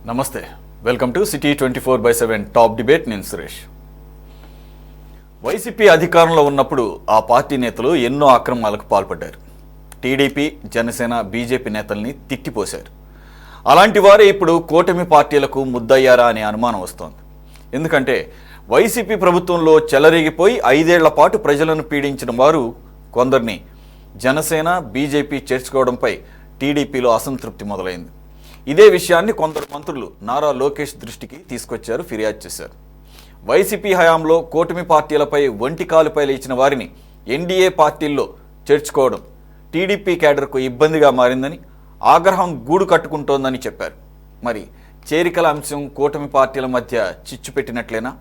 నమస్తే, welcome to city 24/7 top debate. నేను Suresh. YCP అధికారంలో ఉన్నప్పుడు ఆ పార్టీ నేతలు ఎన్నో అక్రమాలకు పాల్పడ్డారు. టీడీపీ, జనసేన, బీజేపీ నేతల్ని తిట్టిపోశారు. అలాంటి వారే ఇప్పుడు కూటమి పార్టీలకు ముద్దయ్యారా అనే అనుమానం వస్తోంది. ఎందుకంటే వైసీపీ ప్రభుత్వంలో చెలరేగిపోయి 5 ఏళ్ల పాటు ప్రజలను పీడించిన వారు కొందరిని జనసేన, బీజేపీ చేర్చుకోవడంపై టీడీపీలో అసంతృప్తి మొదలైంది. ఇదే విషయాన్ని కొందరు మంత్రులు నారా లోకేష్ దృష్టికి తీసుకొచ్చారు, ఫిర్యాదు చేశారు. వైసీపీ హయాంలో కూటమి పార్టీలపై ఒంటికాలుపై లేచిన వారిని ఎన్డీఏ పార్టీల్లో చేర్చుకోవడం టీడీపీ కేడర్కు ఇబ్బందిగా మారిందని, ఆగ్రహం గూడు కట్టుకుంటోందని చెప్పారు. మరి చేరికల అంశం కూటమి పార్టీల మధ్య చిచ్చు పెట్టినట్లేనా?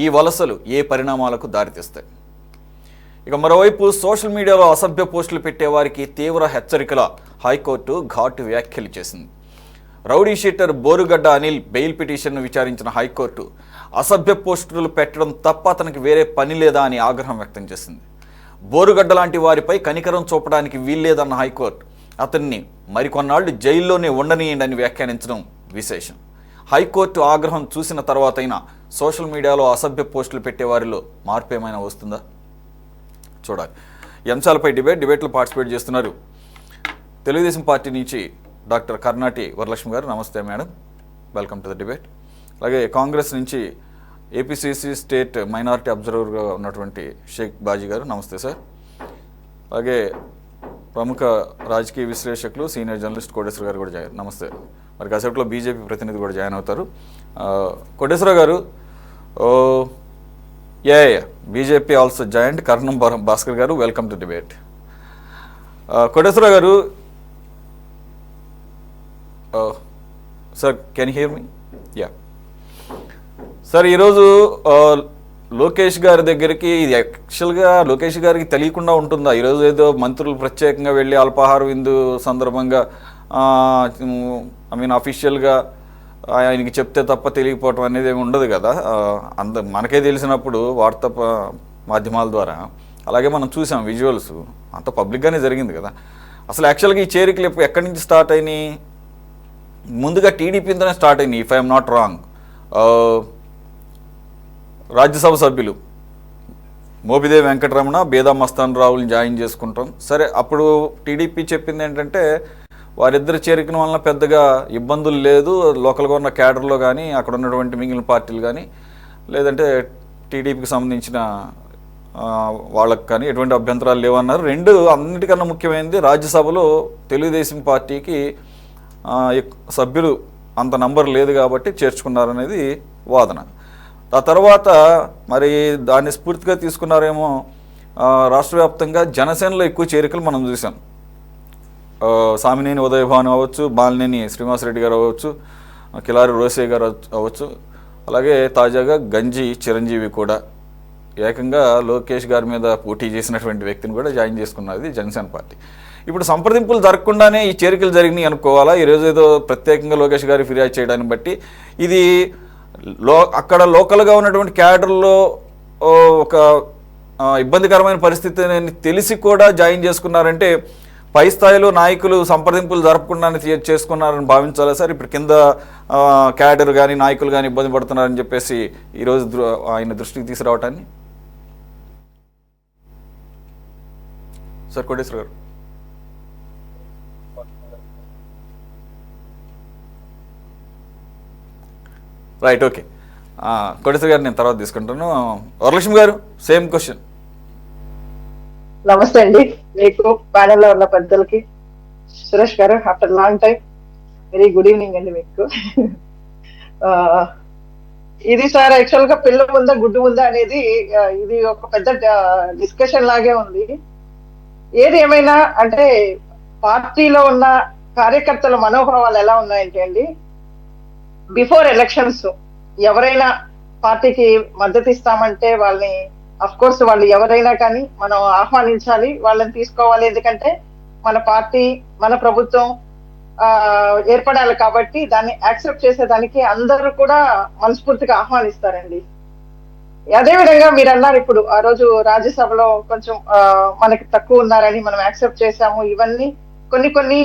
ఈ వలసలు ఏ పరిణామాలకు దారితీస్తాయి? ఇక మరోవైపు సోషల్ మీడియాలో అసభ్య పోస్టులు పెట్టేవారికి తీవ్ర హెచ్చరికల హైకోర్టు ఘాటు వ్యాఖ్యలు చేసింది. Rowdy sheeter Borugadda Anil bail పిటిషన్ను విచారించిన హైకోర్టు అసభ్య పోస్టులు పెట్టడం తప్ప అతనికి వేరే పని లేదా అని ఆగ్రహం వ్యక్తం చేసింది. బోరుగడ్డ లాంటి వారిపై కనికరం చూపడానికి వీల్లేదన్న హైకోర్టు అతన్ని మరికొన్నాళ్లు జైల్లోనే ఉండనీయండి వ్యాఖ్యానించడం విశేషం. హైకోర్టు ఆగ్రహం చూసిన తర్వాతైనా సోషల్ మీడియాలో అసభ్య పోస్టులు పెట్టేవారిలో మార్పు ఏమైనా వస్తుందా చూడాలి. ఈ అంశాలపై డిబేట్లో పార్టిసిపేట్ చేస్తున్నారు తెలుగుదేశం పార్టీ నుంచి డాక్టర్ కర్నాటి వరలక్ష్మి గారు. నమస్తే madam, welcome to the debate. అలాగే కాంగ్రెస్ నుంచి ఏపీసీసీ స్టేట్ మైనారిటీ అబ్జర్వర్గా ఉన్నటువంటి షేక్ బాజీ గారు. నమస్తే సార్. అలాగే ప్రముఖ రాజకీయ విశ్లేషకులు సీనియర్ జర్నలిస్ట్ కోటేశ్వర గారు కూడా జాయిన్. నమస్తే. మరి కాసేపట్లో బీజేపీ ప్రతినిధి కూడా జాయిన్ అవుతారు. కోటేశ్వర గారు, బీజేపీ ఆల్సో జాయింట్. కర్ణం భాస్కర్ గారు, వెల్కమ్ టు డిబేట్. కోటేశ్వర గారు, sir can hear me? Yeah sir, ఈరోజు లోకేష్ గారి దగ్గరికి, ఇది యాక్చువల్గా లోకేష్ గారికి తెలియకుండా ఉంటుందా? ఈరోజు ఏదో మంత్రులు ప్రత్యేకంగా వెళ్ళి అల్పాహార విందు సందర్భంగా అఫీషియల్గా ఆయనకి చెప్తే తప్ప తెలియకపోవటం అనేది ఏమి ఉండదు కదా. మనకే తెలిసినప్పుడు వార్తా మాధ్యమాల ద్వారా, అలాగే మనం చూసాం విజువల్స్, అంత పబ్లిక్గానే జరిగింది కదా. అసలు యాక్చువల్గా ఈ చేరికలు ఎక్కడి నుంచి స్టార్ట్ అయినాయి? ముందుగా టీడీపీతోనే స్టార్ట్ అయినాయి, if I'm not wrong. Rajya Sabha సభ్యులు మోపిదేవి వెంకటరమణ, బేదా మస్తాన్ రావుని జాయిన్ చేసుకుంటాం. సరే, అప్పుడు టీడీపీ చెప్పింది ఏంటంటే వారిద్దరు చేరికల వలన పెద్దగా ఇబ్బందులు లేదు, లోకల్గా ఉన్న క్యాడర్లో కానీ అక్కడ ఉన్నటువంటి మిగిలిన పార్టీలు కానీ లేదంటే టీడీపీకి సంబంధించిన వాళ్ళకి కానీ ఎటువంటి అభ్యంతరాలు లేవన్నారు. రెండు, అన్నిటికన్నా ముఖ్యమైనది రాజ్యసభలో తెలుగుదేశం పార్టీకి సభ్యులు అంత నంబర్ లేదు కాబట్టి చేర్చుకున్నారనేది వాదన. ఆ తర్వాత మరి దాన్ని స్ఫూర్తిగా తీసుకున్నారేమో రాష్ట్ర వ్యాప్తంగా జనసేనలో ఎక్కువ చేరికలు మనం చూసాం. సామినేని ఉదయభాను అవ్వచ్చు, బాలినేని శ్రీనివాసరెడ్డి గారు అవ్వచ్చు, కిలారి రోసే గారు అవ్వచ్చు, అలాగే తాజాగా గంజి చిరంజీవి కూడా ఏకంగా లోకేష్ గారి మీద పోటీ చేసినటువంటి వ్యక్తిని కూడా జాయిన్ చేసుకున్నది జనసేన పార్టీ. ఇప్పుడు సంప్రదింపులు జరగకుండానే ఈ చేరికలు జరిగినాయి అనుకోవాలా? ఈరోజు ఏదో ప్రత్యేకంగా లోకేష్ గారి ఫిర్యాదు చేయడాన్ని బట్టి ఇది అక్కడ లోకల్గా ఉన్నటువంటి క్యాడర్లో ఒక ఇబ్బందికరమైన పరిస్థితి తెలిసి కూడా జాయిన్ చేసుకున్నారంటే పై స్థాయిలో నాయకులు సంప్రదింపులు జరపకుండానే చేసుకున్నారని భావించాలా సార్? ఇప్పుడు కింద క్యాడర్ కానీ నాయకులు కానీ ఇబ్బంది పడుతున్నారని చెప్పేసి ఈరోజు ఆయన దృష్టికి తీసుకురావటాన్ని. సార్ కోటేశ్వర గారు. Right, okay. కోటేశ్వర గారు నేను తర్వాత తీసుకుంటాను. వరలక్ష్మి గారు, సేమ్ క్వశ్చన్. నమస్తే అండి మీకు, ప్యానెల్లో ఉన్న పెద్దలకి. సురేష్ గారు, after long time very good evening అండి మీకు. ఇది సార్ యాక్చువల్ గా పిల్ల ఉందా గుడ్డు ఉందా అనేది ఇది ఒక పెద్ద డిస్కషన్ లాగే ఉంది. ఏది ఏమైనా అంటే పార్టీలో ఉన్న కార్యకర్తల మనోభావాలు ఎలా ఉన్నాయంటే అండి, బిఫోర్ ఎలక్షన్స్ ఎవరైనా పార్టీకి మద్దతు ఇస్తామంటే వాళ్ళని అఫ్ కోర్స్ వాళ్ళు ఎవరైనా కానీ మనం ఆహ్వానించాలి, వాళ్ళని తీసుకోవాలి. ఎందుకంటే మన పార్టీ, మన ప్రభుత్వం ఏర్పడాలి కాబట్టి దాన్ని యాక్సెప్ట్ చేసేదానికి అందరూ కూడా మనస్ఫూర్తిగా ఆహ్వానిస్తారండి. అదేవిధంగా మీరు అన్నారు ఇప్పుడు ఆ రోజు రాజ్యసభలో కొంచెం మనకి తక్కువ ఉన్నారని మనం యాక్సెప్ట్ చేశాము. ఇవన్నీ కొన్ని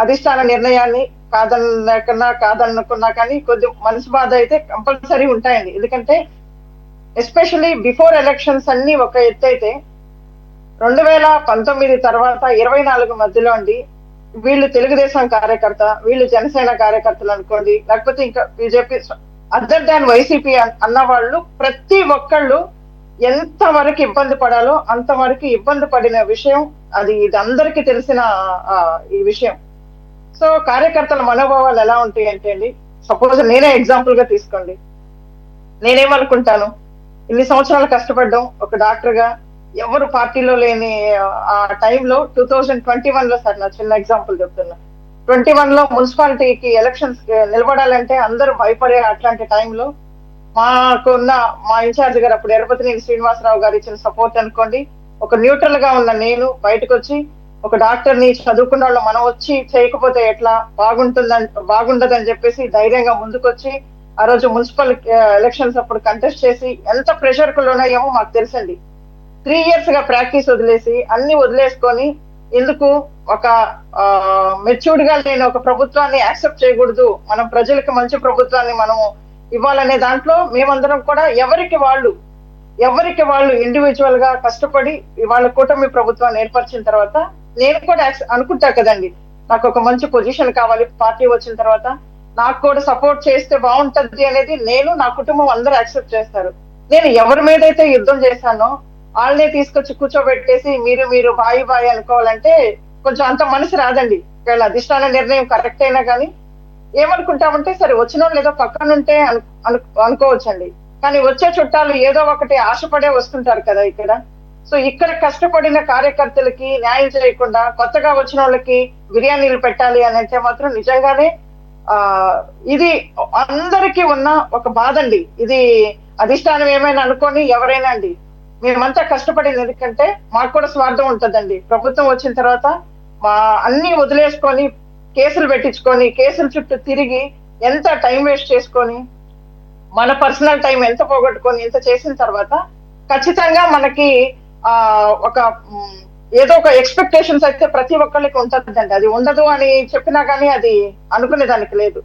అధిష్టాన నిర్ణయాన్ని కాదనుకున్నా కానీ కొద్ది మనసు బాధ అయితే కంపల్సరీ ఉంటాయండి. ఎందుకంటే ఎస్పెషల్లీ బిఫోర్ ఎలక్షన్స్ అన్ని ఒక ఎత్తు అయితే 2019 తర్వాత 24 మధ్యలో అండి వీళ్ళు తెలుగుదేశం కార్యకర్త, వీళ్ళు జనసేన కార్యకర్తలు అనుకోండి, లేకపోతే ఇంకా బీజేపీ అదర్ దాన్ వైసీపీ అన్న వాళ్ళు ప్రతి ఒక్కళ్ళు ఎంత వరకు ఇబ్బంది పడాలో అంతవరకు ఇబ్బంది పడిన విషయం ఇది అందరికీ తెలిసిన ఈ విషయం. సో కార్యకర్తల మనోభావాలు ఎలా ఉంటాయి అంటే అండి, సపోజ్ నేనే ఎగ్జాంపుల్ గా తీసుకోండి. నేనేమనుకుంటాను, ఇన్ని సంవత్సరాలు కష్టపడ్డాం ఒక డాక్టర్ గా, ఎవరు పార్టీలో లేని ఆ టైంలో 2021 లో, సార్ నా చిన్న ఎగ్జాంపుల్ చెప్తున్నా, 21 లో మున్సిపాలిటీకి ఎలక్షన్స్ నిలబడాలంటే అందరూ భయపడే అట్లాంటి టైంలో మాకున్న మా ఇన్ఛార్జ్ గారు అప్పుడు ఎరపతినేని శ్రీనివాసరావు గారు ఇచ్చిన సపోర్ట్ అనుకోండి, ఒక న్యూట్రల్ గా ఉన్న నేను బయటకు వచ్చి ఒక డాక్టర్ ని చదువుకున్న వాళ్ళు మనం వచ్చి చేయకపోతే ఎట్లా బాగుండదని చెప్పేసి ధైర్యంగా ముందుకొచ్చి ఆ రోజు మున్సిపల్ ఎలక్షన్స్ అప్పుడు కంటెస్ట్ చేసి ఎంత ప్రెషర్ కు లోనయ్యామో మాకు తెలుసండి. 3 years గా ప్రాక్టీస్ వదిలేసి అన్ని వదిలేసుకొని ఎందుకు ఒక మెచ్యూర్డ్ గా లేని ఒక ప్రభుత్వాన్ని యాక్సెప్ట్ చేయకూడదు, మనం ప్రజలకు మంచి ప్రభుత్వాన్ని మనం ఇవ్వాలనే దాంట్లో మేమందరం కూడా ఎవరికి వాళ్ళు ఇండివిజువల్ గా కష్టపడి వాళ్ళ కూటమి ప్రభుత్వాన్ని ఏర్పరిచిన తర్వాత నేను కూడా అనుకుంటా కదండి, నాకు ఒక మంచి పొజిషన్ కావాలి పార్టీ వచ్చిన తర్వాత, నాకు కూడా సపోర్ట్ చేస్తే బాగుంటది అనేది నేను నా కుటుంబం అందరూ యాక్సెప్ట్ చేస్తారు. నేను ఎవరి మీదైతే యుద్ధం చేశానో వాళ్ళనే తీసుకొచ్చి కూర్చోబెట్టేసి మీరు బాయి అనుకోవాలంటే కొంచెం అంత మనసు రాదండి. ఒకవేళ అధిష్టాన నిర్ణయం కరెక్ట్ అయినా కానీ ఏమనుకుంటామంటే సరే వచ్చిన వాళ్ళు ఏదో పక్కనుంటే అనుకోవచ్చండి, కానీ వచ్చే చుట్టాలు ఏదో ఒకటి ఆశపడే వస్తుంటారు కదా ఇక్కడ. సో ఇక్కడ కష్టపడిన కార్యకర్తలకి న్యాయం చేయకుండా కొత్తగా వచ్చిన వాళ్ళకి బిర్యానీలు పెట్టాలి అని అంటే మాత్రం నిజంగానే ఇది అందరికీ ఉన్న ఒక బాధ అండి. ఇది అధిష్టానం ఏమైనా అనుకోని ఎవరైనా అండి, మేమంతా కష్టపడింది ఎందుకంటే మాకు కూడా స్వార్థం ఉంటుందండి. ప్రభుత్వం వచ్చిన తర్వాత అన్ని వదిలేసుకొని కేసులు పెట్టించుకొని కేసుల చుట్టూ తిరిగి ఎంత టైం వేస్ట్ చేసుకొని మన పర్సనల్ టైం ఎంత పోగొట్టుకొని ఎంత చేసిన తర్వాత ఖచ్చితంగా మనకి ఒక ఏదో ఒక ఎక్స్పెక్టేషన్స్ అయితే ప్రతి ఒక్కరికి ఉంటుందండి. అది ఉండదు అని చెప్పినా కానీ అది అనుకునే దానికి లేదు.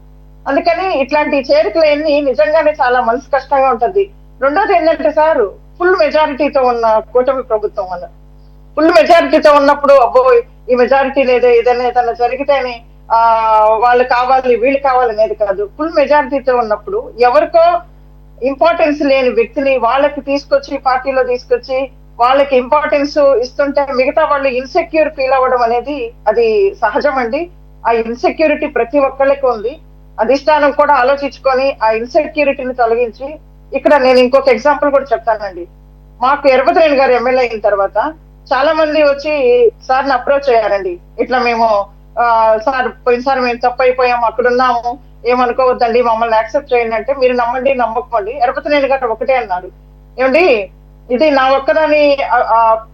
అందుకని ఇట్లాంటి చేరికలన్నీ నిజంగానే చాలా మనసు కష్టంగా ఉంటది. రెండోది ఏంటంటే సార్, ఫుల్ మెజారిటీతో ఉన్న కూటమి ప్రభుత్వం వల్ల, ఫుల్ మెజారిటీతో ఉన్నప్పుడు అబ్బో ఈ మెజారిటీ లేదా ఏదైనా జరిగితేనే వాళ్ళు కావాలి వీళ్ళు కావాలి అనేది కాదు. ఫుల్ మెజారిటీతో ఉన్నప్పుడు ఎవరికో ఇంపార్టెన్స్ లేని వ్యక్తిని వాళ్ళకి తీసుకొచ్చి పార్టీలో తీసుకొచ్చి వాళ్ళకి ఇంపార్టెన్స్ ఇస్తుంటే మిగతా వాళ్ళు ఇన్సెక్యూర్ ఫీల్ అవ్వడం అనేది అది సహజం అండి. ఆ ఇన్సెక్యూరిటీ ప్రతి ఒక్కళ్ళకి ఉంది. అధిష్టానం కూడా ఆలోచించుకొని ఆ ఇన్సెక్యూరిటీని తొలగించి, ఇక్కడ నేను ఇంకొక ఎగ్జాంపుల్ కూడా చెప్తానండి. మాకు ఎరపతినేని గారు ఎమ్మెల్యే అయిన తర్వాత చాలా మంది వచ్చి సార్ని అప్రోచ్ అయ్యారండి. ఇట్లా మేము సార్ పోయినసారి మేము తప్పు అయిపోయాము, అక్కడున్నాము, ఏమనుకోవద్దండి, మమ్మల్ని యాక్సెప్ట్ చేయండి అంటే, మీరు నమ్మండి నమ్మకపోండి ఎరపతినేని గారు ఒకటే అన్నారు, ఏమండి ఇది నా ఒక్కదాని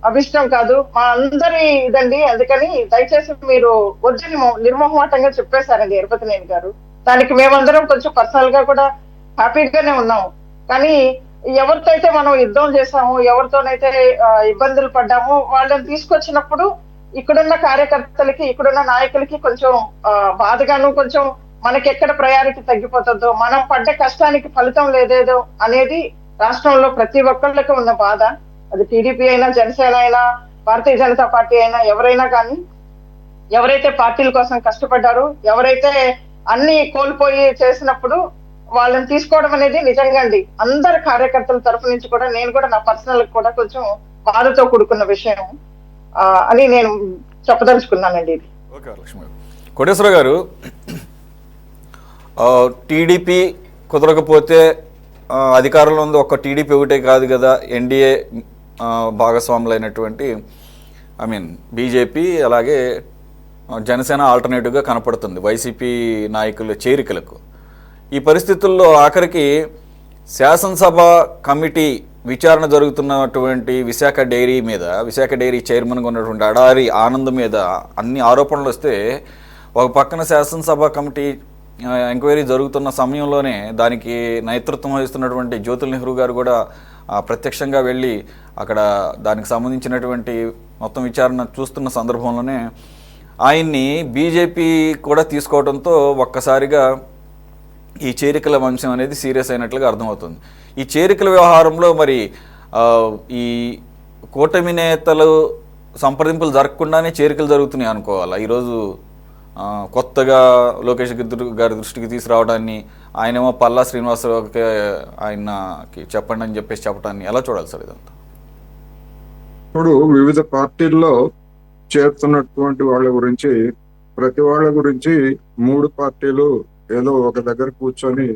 అభిష్టం కాదు, మా అందరి ఇదండి, అందుకని దయచేసి మీరు వద్దని నిర్మోహమాటంగా చెప్పేశారండి ఎరపతినేని గారు. దానికి మేమందరం కొంచెం పర్సనల్ గా కూడా హ్యాపీగానే ఉన్నాము. కానీ ఎవరితో అయితే మనం యుద్ధం చేసాము, ఎవరితోనైతే ఇబ్బందులు పడ్డామో వాళ్ళని తీసుకొచ్చినప్పుడు ఇక్కడున్న కార్యకర్తలకి ఇక్కడున్న నాయకులకి కొంచెం బాధగాను, కొంచెం మనకి ఎక్కడ ప్రయారిటీ తగ్గిపోతుందో, మనం పడ్డ కష్టానికి ఫలితం లేదేదో అనేది రాష్ట్రంలో ప్రతి ఒక్కళ్ళకి ఉన్న బాధ. అది టీడీపీ అయినా, జనసేన అయినా, భారతీయ జనతా పార్టీ అయినా, ఎవరైనా కానీ ఎవరైతే పార్టీల కోసం కష్టపడ్డారో, ఎవరైతే అన్ని కోల్పోయి చేసినప్పుడు వాళ్ళని తీసుకోవడం అనేది నిజంగా అండి అందరి కార్యకర్తల తరఫు నుంచి కూడా నేను కూడా నా పర్సనల్ కూడా కొంచెం బాధతో కూడుకున్న విషయం అని నేను చెప్పదలుచుకున్నానండి. ఇది ఓకే లక్ష్మి కోటేశ్వర గారు, టీడీపీ కుదరకపోతే అధికారంలో ఉంది ఒక్క టీడీపీ ఒకటే కాదు కదా, ఎన్డీఏ భాగస్వాములు అయినటువంటి బీజేపీ అలాగే జనసేన ఆల్టర్నేటివ్గా కనపడుతుంది వైసీపీ నాయకుల చేరికలకు. ఈ పరిస్థితుల్లో ఆఖరికి శాసనసభ కమిటీ విచారణ జరుగుతున్నటువంటి విశాఖ డైరీ చైర్మన్గా ఉన్నటువంటి అడారి ఆనంద్ మీద అన్ని ఆరోపణలు వస్తే, ఒక పక్కన శాసనసభ కమిటీ ఎంక్వైరీ జరుగుతున్న సమయంలోనే దానికి నేతృత్వం వహిస్తున్నటువంటి జ్యోతుల్ నెహ్రూ గారు కూడా ప్రత్యక్షంగా వెళ్ళి అక్కడ దానికి సంబంధించినటువంటి మొత్తం విచారణ చూస్తున్న సందర్భంలోనే ఆయన్ని బీజేపీ కూడా తీసుకోవడంతో ఒక్కసారిగా ఈ చేరికల వంశం అనేది సీరియస్ అయినట్లుగా అర్థమవుతుంది. ఈ చేరికల వ్యవహారంలో మరి ఈ కూటమి నేతలు సంప్రదింపులు జరగకుండానే చేరికలు జరుగుతున్నాయి అనుకోవాలా? ఈరోజు కొత్తగా లోకేష్ గారి దృష్టికి తీసుకురావడాన్ని, ఆయనేమో పల్లా శ్రీనివాసరావుకి ఆయనకి చెప్పండి అని చెప్పేసి చెప్పడాన్ని ఎలా చూడాలి సార్ ఇదంతా? ఇప్పుడు వివిధ పార్టీల్లో చేరుతున్నటువంటి వాళ్ళ గురించి, ప్రతి వాళ్ళ గురించి 3 పార్టీలు ఏదో ఒక దగ్గర కూర్చొని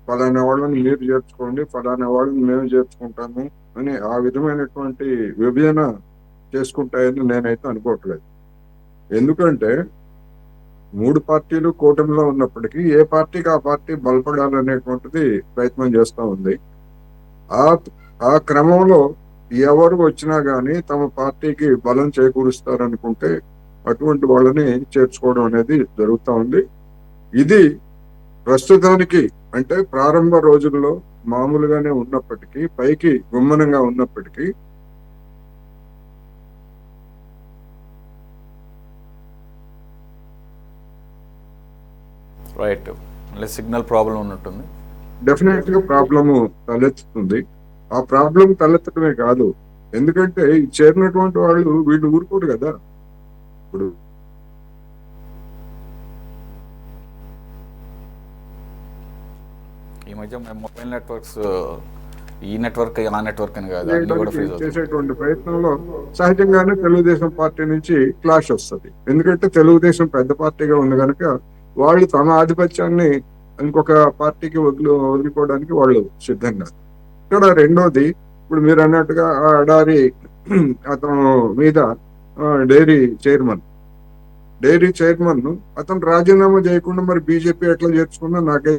ఫలానా వాళ్ళని మీరు చేర్చుకోండి, ఫలానా వాళ్ళని మేము చేర్చుకుంటాము అని ఆ విధమైనటువంటి విభజన చేసుకుంటాయని నేనైతే అనుకోవట్లేదు. ఎందుకంటే 3 పార్టీలు కూటమిలో ఉన్నప్పటికీ ఏ పార్టీకి ఆ పార్టీ బలపడాలనేటువంటిది ప్రయత్నం చేస్తూ ఉంది. ఆ క్రమంలో ఎవరు వచ్చినా గానీ తమ పార్టీకి బలం చేకూరుస్తారనుకుంటే అటువంటి వాళ్ళని చేర్చుకోవడం అనేది జరుగుతూ ఉంది. ఇది ప్రస్తుతానికి అంటే ప్రారంభ రోజుల్లో మామూలుగానే ఉన్నప్పటికీ, పైకి గుమ్మనంగా ఉన్నప్పటికీ రైట్, మళ్ళీ సిగ్నల్ ప్రాబ్లం ఉన్నట్టుంది. డెఫినెట్ గా ప్రాబ్లము తలెత్తుతుంది. ఆ ప్రాబ్లం తలెత్తడమే కాదు, ఎందుకంటే చేరినటువంటి వాళ్ళు వీళ్ళు ఊరుకోరు కదా. ఇప్పుడు ఈ మధ్య మొబైల్ నెట్వర్క్స్ ఈ నెట్వర్క్ ఆ నెట్వర్క్ అని కాదు, అన్ని కూడా ఫ్రీజ్ అవుతుంది. చేసేటువంటి ప్రయత్నంలో సహజంగానే తెలుగుదేశం పార్టీ నుంచి క్లాష్ వస్తుంది. ఎందుకంటే తెలుగుదేశం పెద్ద పార్టీగా ఉంది కనుక వాళ్ళు తమ ఆధిపత్యాన్ని ఇంకొక పార్టీకి వదులుకోవడానికి వాళ్ళు సిద్ధంగా. ఇక్కడ రెండోది, ఇప్పుడు మీరు అన్నట్టుగా ఆ అడారి అతను మీద డైరీ చైర్మన్ అతను రాజీనామా చేయకుండా మరి బీజేపీ ఎట్లా చేర్చుకున్నా నాకే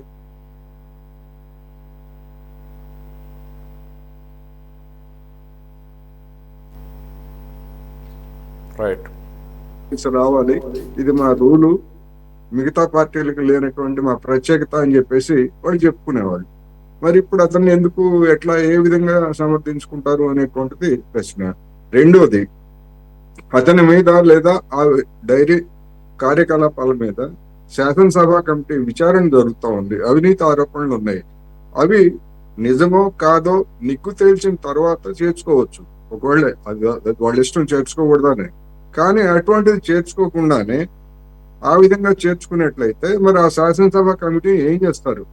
రైట్ రావాలి, ఇది మా రూలు, మిగతా పార్టీలకు లేనటువంటి మా ప్రత్యేకత అని చెప్పేసి వాళ్ళు చెప్పుకునేవాళ్ళు. మరి ఇప్పుడు అతన్ని ఎందుకు ఎట్లా ఏ విధంగా సమర్థించుకుంటారు అనేటువంటిది ప్రశ్న. రెండోది, అతని మీద లేదా ఆ డైరీ కార్యకలాపాల మీద శాసనసభ కమిటీ విచారణ జరుగుతూ ఉంది. అవినీతి ఆరోపణలు ఉన్నాయి. అవి నిజమో కాదో నిగ్గు తేల్చిన తర్వాత చేర్చుకోవచ్చు. ఒకవేళ అది వాళ్ళ ఇష్టం చేర్చుకోకూడదని, కానీ అటువంటిది చేర్చుకోకుండానే ఆ విధంగా చేర్చుకున్నట్లయితే మరి ఆ శాసనసభ కమిటీ ఏం చేస్తారు?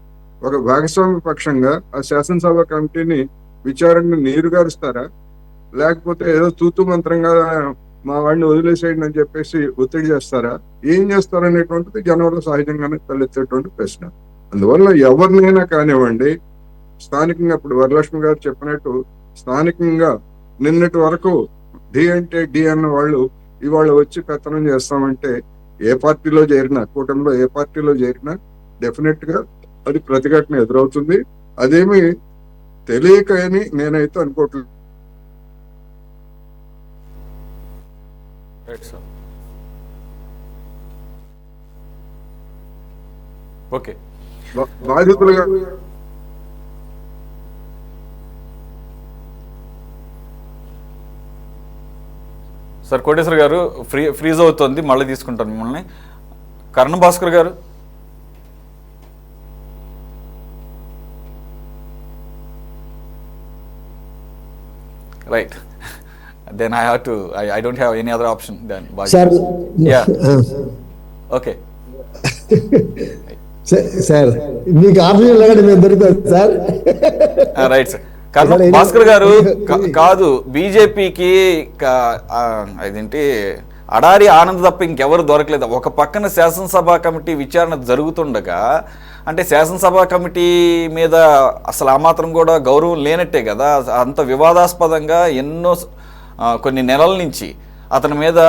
ఒక భాగస్వామ్య పక్షంగా ఆ శాసనసభ కమిటీని విచారణను నీరుగారుస్తారా, లేకపోతే ఏదో తూతు మంత్రంగా మా వాడిని వదిలేసేయండి అని చెప్పేసి ఒత్తిడి చేస్తారా, ఏం చేస్తారనేటువంటిది జనంలో సహజంగానే తలెత్తేటువంటి ప్రశ్న. అందువల్ల ఎవరినైనా కానివ్వండి, స్థానికంగా ఇప్పుడు వరలక్ష్మి గారు చెప్పినట్టు స్థానికంగా నిన్నటి వరకు డి అంటే డి అన్న వాళ్ళు ఇవాళ వచ్చి పెత్తనం చేస్తామంటే ఏ పార్టీలో చేరినా, కూటమిలో ఏ పార్టీలో చేరినా డెఫినెట్ గా అది ప్రతిఘటన ఎదురవుతుంది. అదేమి తెలియక అని నేనైతే అనుకోవట్లేదు. ఓకే, బాధితులుగా సార్ కోటేశ్వర్ గారు ఫ్రీజ్ అవుతుంది, మళ్ళీ తీసుకుంటాను మిమ్మల్ని. కర్ణ భాస్కర్ గారు, right, then I have to I don't have any other option than sir. Yeah, okay. Sir మీకు ఆప్షన్ లేకుండా మేము దొరుకుతాం సార్. Right sir. భాస్కర్ గారు, కాదు బీజేపీకి అదేంటి అడారి ఆనంద్ తప్ప ఇంకెవరు దొరకలేదు. ఒక పక్కన శాసనసభ కమిటీ విచారణ జరుగుతుండగా, అంటే శాసనసభ కమిటీ మీద అసలు ఆ మాత్రం కూడా గౌరవం లేనట్టే కదా. అంత వివాదాస్పదంగా ఎన్నో కొన్ని నెలల నుంచి అతని మీద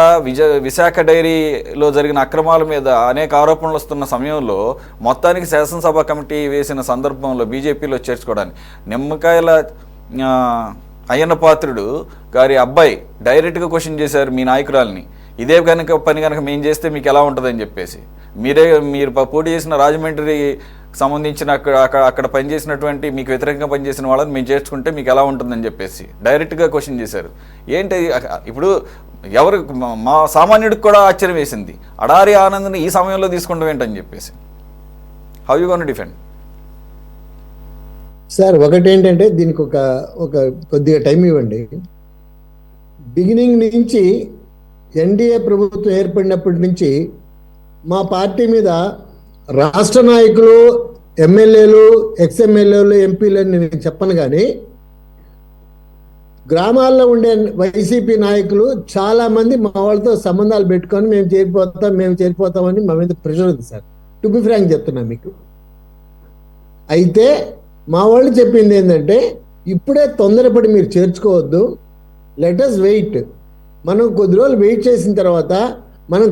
విశాఖ డైరీలో జరిగిన అక్రమాల మీద అనేక ఆరోపణలు వస్తున్న సమయంలో మొత్తానికి శాసనసభ కమిటీ వేసిన సందర్భంలో బీజేపీలో చేర్చుకోవడానికి నిమ్మకాయల అయ్యన్న పాత్రుడు గారి అబ్బాయి డైరెక్ట్గా క్వశ్చన్ చేశారు మీ నాయకురాలని, ఇదే కనుక పని కనుక మేము చేస్తే మీకు ఎలా ఉంటుందని చెప్పేసి. మీరు పోటీ చేసిన రాజమండ్రి సంబంధించిన అక్కడ పనిచేసినటువంటి మీకు వ్యతిరేకంగా పనిచేసిన వాళ్ళని మేము చేర్చుకుంటే మీకు ఎలా ఉంటుందని చెప్పేసి డైరెక్ట్గా క్వశ్చన్ చేశారు. ఏంటి ఇప్పుడు ఎవరు మా సామాన్యుడికి కూడా ఆశ్చర్యం వేసింది, అడారి ఆనంద్ని ఈ సమయంలో తీసుకుంటాం ఏంటని చెప్పేసి. How you gonna defend? Sir ఒకటేంటంటే దీనికి ఒక కొద్దిగా టైం ఇవ్వండి. బిగినింగ్ నుంచి ఎన్డీఏ ప్రభుత్వం ఏర్పడినప్పటి నుంచి మా పార్టీ మీద రాష్ట్ర నాయకులు, ఎమ్మెల్యేలు, ఎక్స్ఎమ్మెల్యేలు, ఎంపీలు అని నేను చెప్పను, కానీ గ్రామాల్లో ఉండే వైసీపీ నాయకులు చాలామంది మా వాళ్ళతో సంబంధాలు పెట్టుకొని మేము చేరిపోతామని మా మీద ప్రెషర్ ఉంది సార్. టు బి ఫ్రాంక్ చెప్తున్నా మీకు. అయితే మా వాళ్ళు చెప్పింది ఏంటంటే, ఇప్పుడే తొందరపడి మీరు చేర్చుకోవద్దు, లెట్ us వెయిట్. మనం కొద్ది రోజులు వెయిట్ చేసిన తర్వాత మనం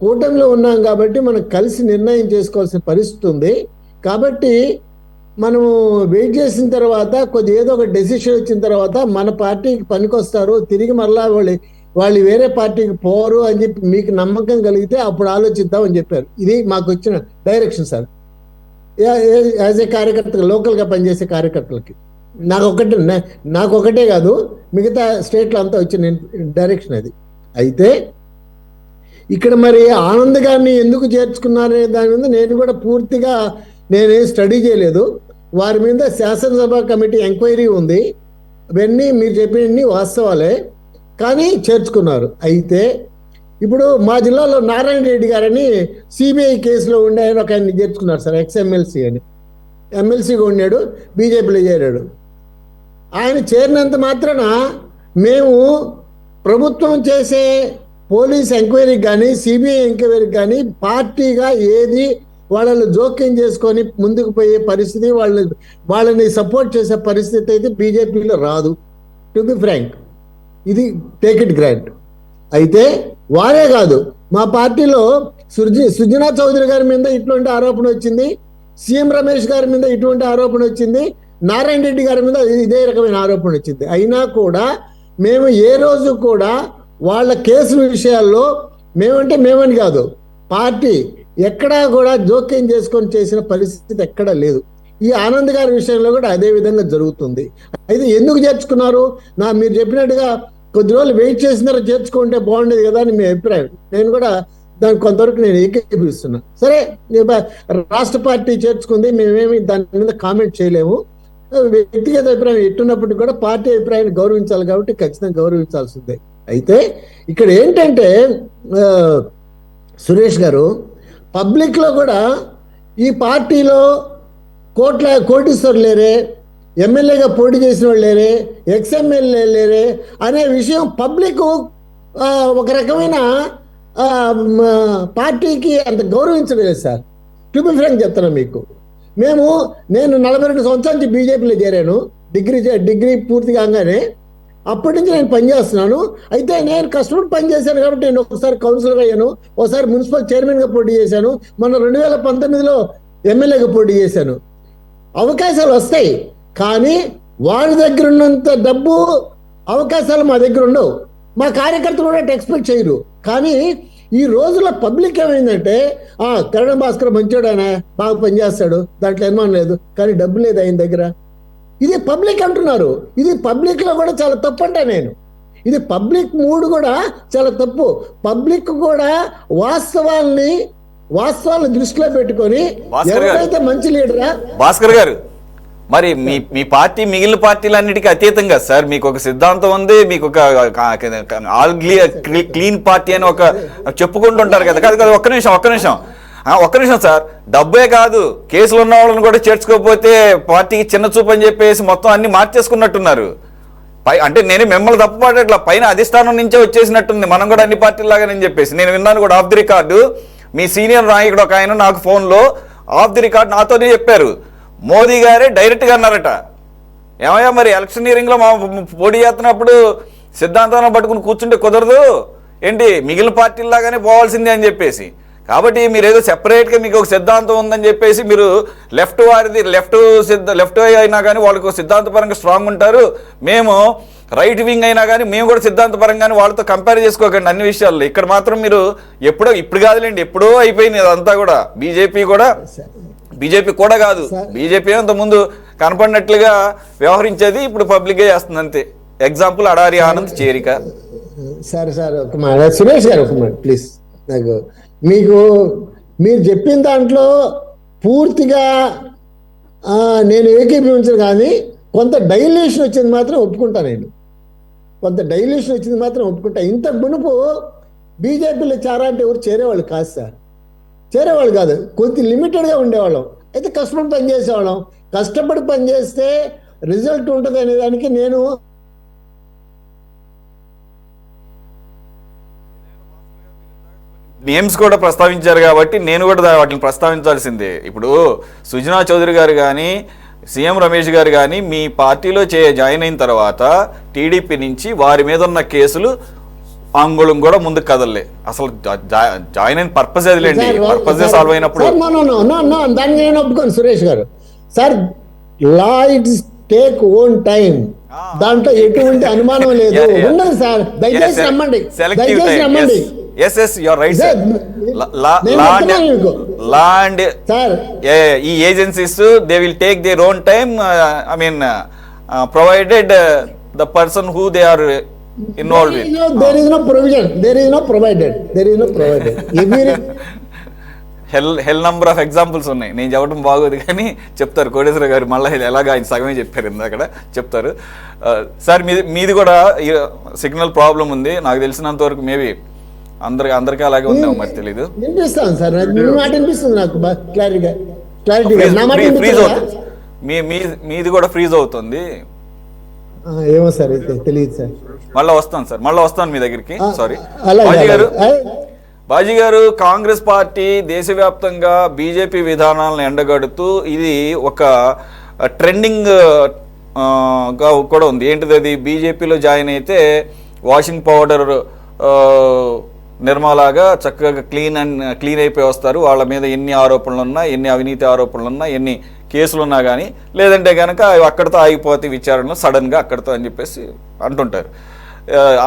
కూటమిలో ఉన్నాం కాబట్టి మనం కలిసి నిర్ణయం చేసుకోవాల్సిన పరిస్థితి ఉంది. కాబట్టి మనము వెయిట్ చేసిన తర్వాత ఏదో ఒక డెసిషన్ వచ్చిన తర్వాత మన పార్టీకి పనికొస్తారు, తిరిగి మరలా వాళ్ళు వేరే పార్టీకి పోరు అని చెప్పి మీకు నమ్మకం కలిగితే అప్పుడు ఆలోచిద్దాం అని చెప్పారు. ఇది మాకు వచ్చిన డైరెక్షన్ సార్. యాజ్ ఏ కార్యకర్త, లోకల్గా పనిచేసే కార్యకర్తలకి నాకు ఒకటే కాదు, మిగతా స్టేట్లో అంతా వచ్చిన డైరెక్షన్ అది. అయితే ఇక్కడ మరి ఆనంద్ గారిని ఎందుకు చేర్చుకున్నారనే దాని మీద నేను కూడా పూర్తిగా నేనేం స్టడీ చేయలేదు. వారి మీద శాసనసభ కమిటీ ఎంక్వైరీ ఉంది, ఇవన్నీ మీరు చెప్పినన్ని వాస్తవాలే, కానీ చేర్చుకున్నారు. అయితే ఇప్పుడు మా జిల్లాలో నారాయణ రెడ్డి గారని సిబిఐ కేసులో ఉండే ఆయన ఒక ఆయన్ని చేర్చుకున్నారు సార్, ఎక్స్ఎమ్మెల్సీ అని. ఎమ్మెల్సీగా ఉన్నాడు, బీజేపీలో చేరాడు. ఆయన చేరినంత మాత్రాన మేము ప్రభుత్వం చేసే పోలీస్ ఎంక్వైరీకి కానీ సిబిఐ ఎంక్వైరీకి కానీ పార్టీగా ఏది వాళ్ళని జోక్యం చేసుకొని ముందుకు పోయే పరిస్థితి, వాళ్ళని సపోర్ట్ చేసే పరిస్థితి అయితే బీజేపీలో రాదు. టు బి ఫ్రాంక్, ఇది టేక్ ఇట్ గ్రాంట్. అయితే వారే కాదు, మా పార్టీలో సుజనా చౌదరి గారి మీద ఇటువంటి ఆరోపణ వచ్చింది, సీఎం రమేష్ గారి మీద ఇటువంటి ఆరోపణ వచ్చింది, నారాయణ రెడ్డి గారి మీద ఇదే రకమైన ఆరోపణ వచ్చింది. అయినా కూడా మేము ఏ రోజు కూడా వాళ్ళ కేసుల విషయాల్లో మేమని కాదు, పార్టీ ఎక్కడా కూడా జోక్యం చేసుకొని చేసిన పరిస్థితి ఎక్కడా లేదు. ఈ ఆనంద్ గారి విషయంలో కూడా అదే విధంగా జరుగుతుంది. అయితే ఎందుకు చేర్చుకున్నారు? మీరు చెప్పినట్టుగా కొద్ది రోజులు వెయిట్ చేసిన తర్వాత చేర్చుకుంటే బాగుండేది కదా అని మీ అభిప్రాయం. నేను కూడా దానికి కొంతవరకు నేను ఏకీభవిస్తున్నా. సరే, రాష్ట్ర పార్టీ చేర్చుకుంది, మేమేమి దాని మీద కామెంట్ చేయలేము. వ్యక్తిగత అభిప్రాయం ఎట్టున్నప్పటికీ కూడా పార్టీ అభిప్రాయాన్ని గౌరవించాలి కాబట్టి ఖచ్చితంగా గౌరవించాల్సిందే. అయితే ఇక్కడ ఏంటంటే సురేష్ గారు, పబ్లిక్లో కూడా ఈ పార్టీలో కోటీశ్వరులు లేరే, ఎమ్మెల్యేగా పోటీ చేసిన వాళ్ళు లేరే, ఎక్స్ఎమ్మెల్యే లేరే అనే విషయం పబ్లిక్ ఒక రకమైన పార్టీకి అంత గౌరవించలేదు సార్. టు బి ఫ్రాంక్ చెప్తాను మీకు. నేను 42 సంవత్సరాల నుంచి బీజేపీలో చేరాను. డిగ్రీ పూర్తి కాగానే అప్పటి నుంచి నేను పనిచేస్తున్నాను. అయితే నేను కష్టపడి పనిచేశాను కాబట్టి నేను ఒకసారి కౌన్సిలర్ అయ్యాను, ఒకసారి మున్సిపల్ చైర్మన్గా పోటీ చేశాను, మొన్న 2019లో ఎమ్మెల్యేగా పోటీ చేశాను. అవకాశాలు వస్తాయి, కానీ వాడి దగ్గర ఉన్నంత డబ్బు అవకాశాలు మా దగ్గర ఉండవు. మా కార్యకర్తలు కూడా ఎక్స్పెక్ట్ చేయరు. కానీ ఈ రోజుల పబ్లిక్ ఏమైందంటే, కరుణ భాస్కర్ మంచోడు, ఆయన బాగా పనిచేస్తాడు, దాంట్లో అనుమానం లేదు, కానీ డబ్బు లేదు ఆయన దగ్గర. ఇది పబ్లిక్ అంటున్నారు. ఇది పబ్లిక్లో కూడా చాలా తప్పు అంటా నేను. ఇది పబ్లిక్ మూడు కూడా చాలా తప్పు. పబ్లిక్ కూడా వాస్తవాలను దృష్టిలో పెట్టుకొని ఎవరైతే మంచి లీడరా. భాస్కర్ గారు, మరి మీ పార్టీ మిగిలిన పార్టీలన్నిటికీ అతీతంగా సార్ మీకు ఒక సిద్ధాంతం ఉంది, మీకు ఒక ఆల్ క్లీన్ పార్టీ అని ఒక చెప్పుకుంటుంటారు కదా. కాదు ఒక్క నిమిషం సార్, డబ్బే కాదు, కేసులు ఉన్న వాళ్ళని కూడా చేర్చుకోకపోతే పార్టీకి చిన్న చూపు అని చెప్పేసి మొత్తం అన్ని మార్చేసుకున్నట్టున్నారు. అంటే నేను మిమ్మల్ని తప్పుపడట్లా, పైన అధిష్టానం నుంచే వచ్చేసినట్టుంది, మనం కూడా అన్ని పార్టీలాగానని చెప్పేసి. నేను విన్నాను కూడా of the record, me senior నాయకుడు ఒక ఆయన నాకు ఫోన్లో ఆఫ్ ది రికార్డ్ నాతోనే చెప్పారు, మోదీ గారే డైరెక్ట్గా అన్నారట, ఏమయ్యా మరి ఎలక్షనీరింగ్లో మా పోటీ చేస్తున్నప్పుడు సిద్ధాంతాన్ని పట్టుకుని కూర్చుంటే కుదరదు ఏంటి, మిగిలిన పార్టీలాగానే పోవాల్సిందే అని చెప్పేసి. కాబట్టి మీరు ఏదో సెపరేట్గా మీకు ఒక సిద్ధాంతం ఉందని చెప్పేసి మీరు లెఫ్ట్ అయినా కానీ వాళ్ళకు సిద్ధాంతపరంగా స్ట్రాంగ్ ఉంటారు, మేము రైట్ వింగ్ అయినా కానీ మేము కూడా సిద్ధాంతపరంగానే వాళ్ళతో కంపేర్ చేసుకోకండి అన్ని విషయాల్లో. ఇక్కడ మాత్రం మీరు ఎప్పుడో, ఇప్పుడు కాదులేండి, ఎప్పుడో అయిపోయింది అదంతా కూడా. బీజేపీ కూడా కాదు, బీజేపీ అంతకుముందు కనపడినట్లుగా వ్యవహరించేది ఇప్పుడు పబ్లిక్గా చేస్తుంది అంతే. ఎగ్జాంపుల్ అడారి ఆనంద్ చేరిక. సార్ ఒక మాట, సురేష్ గారు ఒక మాట ప్లీజ్. నాకు మీరు చెప్పిన దాంట్లో పూర్తిగా నేను ఏకీభవించను, కానీ కొంత డైల్యూషన్ వచ్చింది మాత్రం ఒప్పుకుంటా. నేను కొంత డైల్యూషన్ వచ్చింది మాత్రం ఒప్పుకుంటా. ఇంత మునుపు బీజేపీలో చేరాలంటే ఎవరు చేరేవాళ్ళు కాదు సార్, చేరేవాళ్ళు కాదు, కొద్ది లిమిటెడ్గా ఉండేవాళ్ళం. అయితే కష్టపడి పనిచేసేవాళ్ళం. కష్టపడి పనిచేస్తే రిజల్ట్ ఉంటుంది అనే దానికి నేను నేమ్స్ కూడా ప్రస్తావించారు కాబట్టి నేను కూడా వాటిని ప్రస్తావించాల్సిందే. ఇప్పుడు సుజనా చౌదరి గారు కానీ సీఎం రమేష్ గారు కానీ మీ పార్టీలో జాయిన్ అయిన తర్వాత టీడీపీ నుంచి వారి మీద ఉన్న కేసులు అంగుళం కూడా ముందుకు కదలలే. అసలు జాయిన్ అయిన పర్పస్ అదిలేండి, పర్పస్ సాల్వ్ అయినప్పుడు దాన్ని నేను ఒప్పుకోను సురేష్ గారు. Sir law it take own time, దాంట్లో ఎటువంటి అనుమానం లేదు. ఉండదు సార్, దయచేసి రమ్మండి, దయచేసి రమ్మండి. Yes, you are right, sir. Land, ఈ agencies, they will take their own time. Provided the person who they are involved with. There is no provision. There is no provided. Hell number of examples ఉన్నాయి. నేను చెప్పడం బాగోదు కానీ చెప్తారు కోటేశ్వర గారు, మళ్ళీ ఎలాగ ఆయన సగమే చెప్పారు అక్కడ చెప్తారు. సార్ మీది కూడా సిగ్నల్ ప్రాబ్లం ఉంది నాకు తెలిసినంత వరకు. మేబీ అందరికీ అలాగే ఉందేమో మరి తెలీదు. ఫ్రీజ్ అవుతుంది, మీది కూడా ఫ్రీజ్ అవుతుంది. ఏమో సార్ తెలియదు సార్. మళ్ళీ వస్తాను మీ దగ్గరికి. సారీ బాజీ గారు, కాంగ్రెస్ పార్టీ దేశవ్యాప్తంగా బీజేపీ విధానాలను ఎండగడుతూ ఇది ఒక ట్రెండింగ్ గా కూడా ఉంది. ఏంటిది అది? బీజేపీలో జాయిన్ అయితే వాషింగ్ పౌడర్ నిర్మలాగా చక్కగా క్లీన్ అయిపోయి వస్తారు. వాళ్ళ మీద ఎన్ని ఆరోపణలు ఉన్నా, ఎన్ని అవినీతి ఆరోపణలు ఉన్నా, ఎన్ని కేసులు ఉన్నా కానీ, లేదంటే కనుక అక్కడితో ఆగిపోతే విచారణలో సడన్గా అక్కడితో అని చెప్పేసి అంటుంటారు.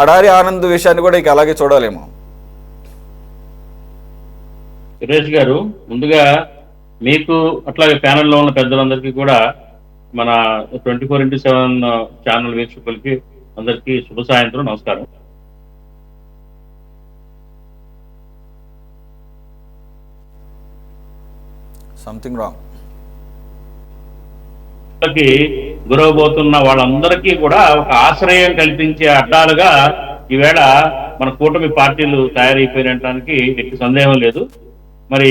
అడారి ఆనంద్ విషయాన్ని కూడా ఇక అలాగే చూడాలేమో. సురేష్ గారు, ముందుగా మీకు అట్లాగే ప్యానెల్లో ఉన్న పెద్దలందరికీ కూడా మన 24x7 ఛానల్ వీక్షకులకి అందరికీ శుభ సాయంత్రం, నమస్కారం. సంథింగ్ రాంగ్ గురవబోతున్న వాళ్ళందరికీ కూడా ఒక ఆశ్రయం కల్పించే అడ్డాలుగా ఈవేళ మన కూటమి పార్టీలు తయారైపోయినటానికి ఎట్టి సందేహం లేదు. మరి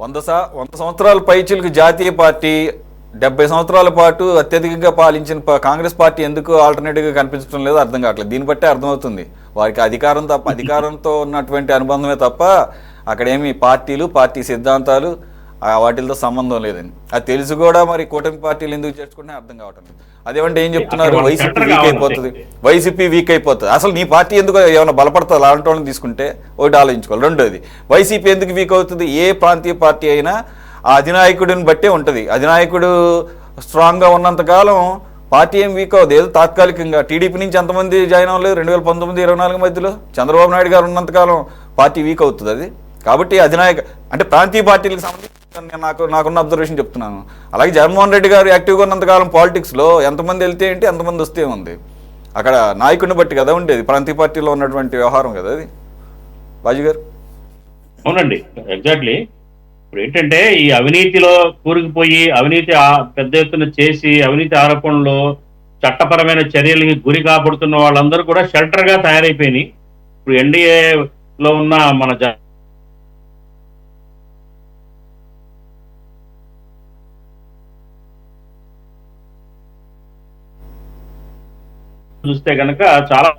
100 సంవత్సరాల పైచిలకు జాతీయ పార్టీ 70 సంవత్సరాల పాటు అత్యధికంగా పాలించిన కాంగ్రెస్ పార్టీ ఎందుకు ఆల్టర్నేటివ్గా కనిపించడం లేదో అర్థం కావట్లేదు. దీన్ని బట్టే అర్థమవుతుంది వారికి అధికారంతో ఉన్నటువంటి అనుబంధమే తప్ప అక్కడేమి పార్టీ సిద్ధాంతాలు వాటితో సంబంధం లేదని అది తెలుసు కూడా. మరి కూటమి పార్టీలు ఎందుకు చేర్చుకుంటే అర్థం కావటం లేదు. అదేమంటే ఏం చెప్తున్నారు? వైసీపీ వీక్ అయిపోతుంది. అసలు నీ పార్టీ ఎందుకు ఏమైనా బలపడుతుంది? అలాంటి వాళ్ళని తీసుకుంటే ఒకటి ఆలోచించుకోవాలి. రెండోది, వైసీపీ ఎందుకు వీక్ అవుతుంది? ఏ ప్రాంతీయ పార్టీ అయినా ఆ అధినాయకుడిని బట్టే ఉంటుంది. అధినాయకుడు స్ట్రాంగ్గా ఉన్నంతకాలం పార్టీ ఏం వీక్ అవ్వదు. ఏదో తాత్కాలికంగా టీడీపీ నుంచి ఎంతమంది జాయిన్ అవ్వలేదు 2019-24 మధ్యలో చంద్రబాబు నాయుడు గారు ఉన్నంతకాలం పార్టీ వీక్ అవుతుంది. అది కాబట్టి అంటే ప్రాంతీయ పార్టీలకు సంబంధించి నాకున్న అబ్జర్వేషన్ చెప్తున్నాను. అలాగే జగన్మోహన్ రెడ్డి గారు యాక్టివ్గా ఉన్నంతకాలం పాలిటిక్స్లో ఎంతమంది వెళ్తే ఏంటి, ఎంతమంది వస్తే ఉంది. అక్కడ నాయకుడిని బట్టి కదా ఉండేది. ప్రాంతీయ పార్టీలో ఉన్నటువంటి వ్యవహారం కదా అది. బాజీ గారు అవునండి, ఎగ్జాక్ట్లీ. ఇప్పుడు ఏంటంటే ఈ అవినీతిలో కూరుకుపోయి అవినీతి పెద్ద ఎత్తున చేసి అవినీతి ఆరోపణలో చట్టపరమైన చర్యలకి గురి కాబడుతున్న వాళ్ళందరూ కూడా షెల్టర్ గా తయారైపోయినాయి. ఇప్పుడు ఎన్డీఏలో ఉన్న మన చూస్తే కనుక చాలా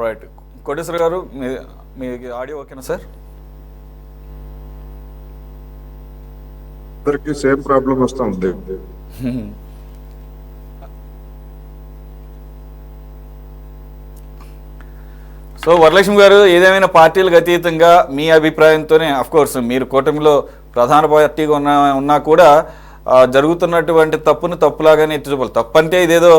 రైట్. కోటేశ్వర గారు మీ ఆడియో ఓకేనా సార్? అందరికి సేమ్ ప్రాబ్లం వస్తా ఉంది. సో వరలక్ష్మి గారు, ఏదేమైనా పార్టీలకు అతీతంగా మీ అభిప్రాయంతోనే, కోర్స్ మీరు కూటమిలో ప్రధాన పార్టీగా ఉన్నా కూడా జరుగుతున్నటువంటి తప్పుని తప్పులాగానే ఎత్తి చూపాలి. తప్పు అంటే ఇదేదో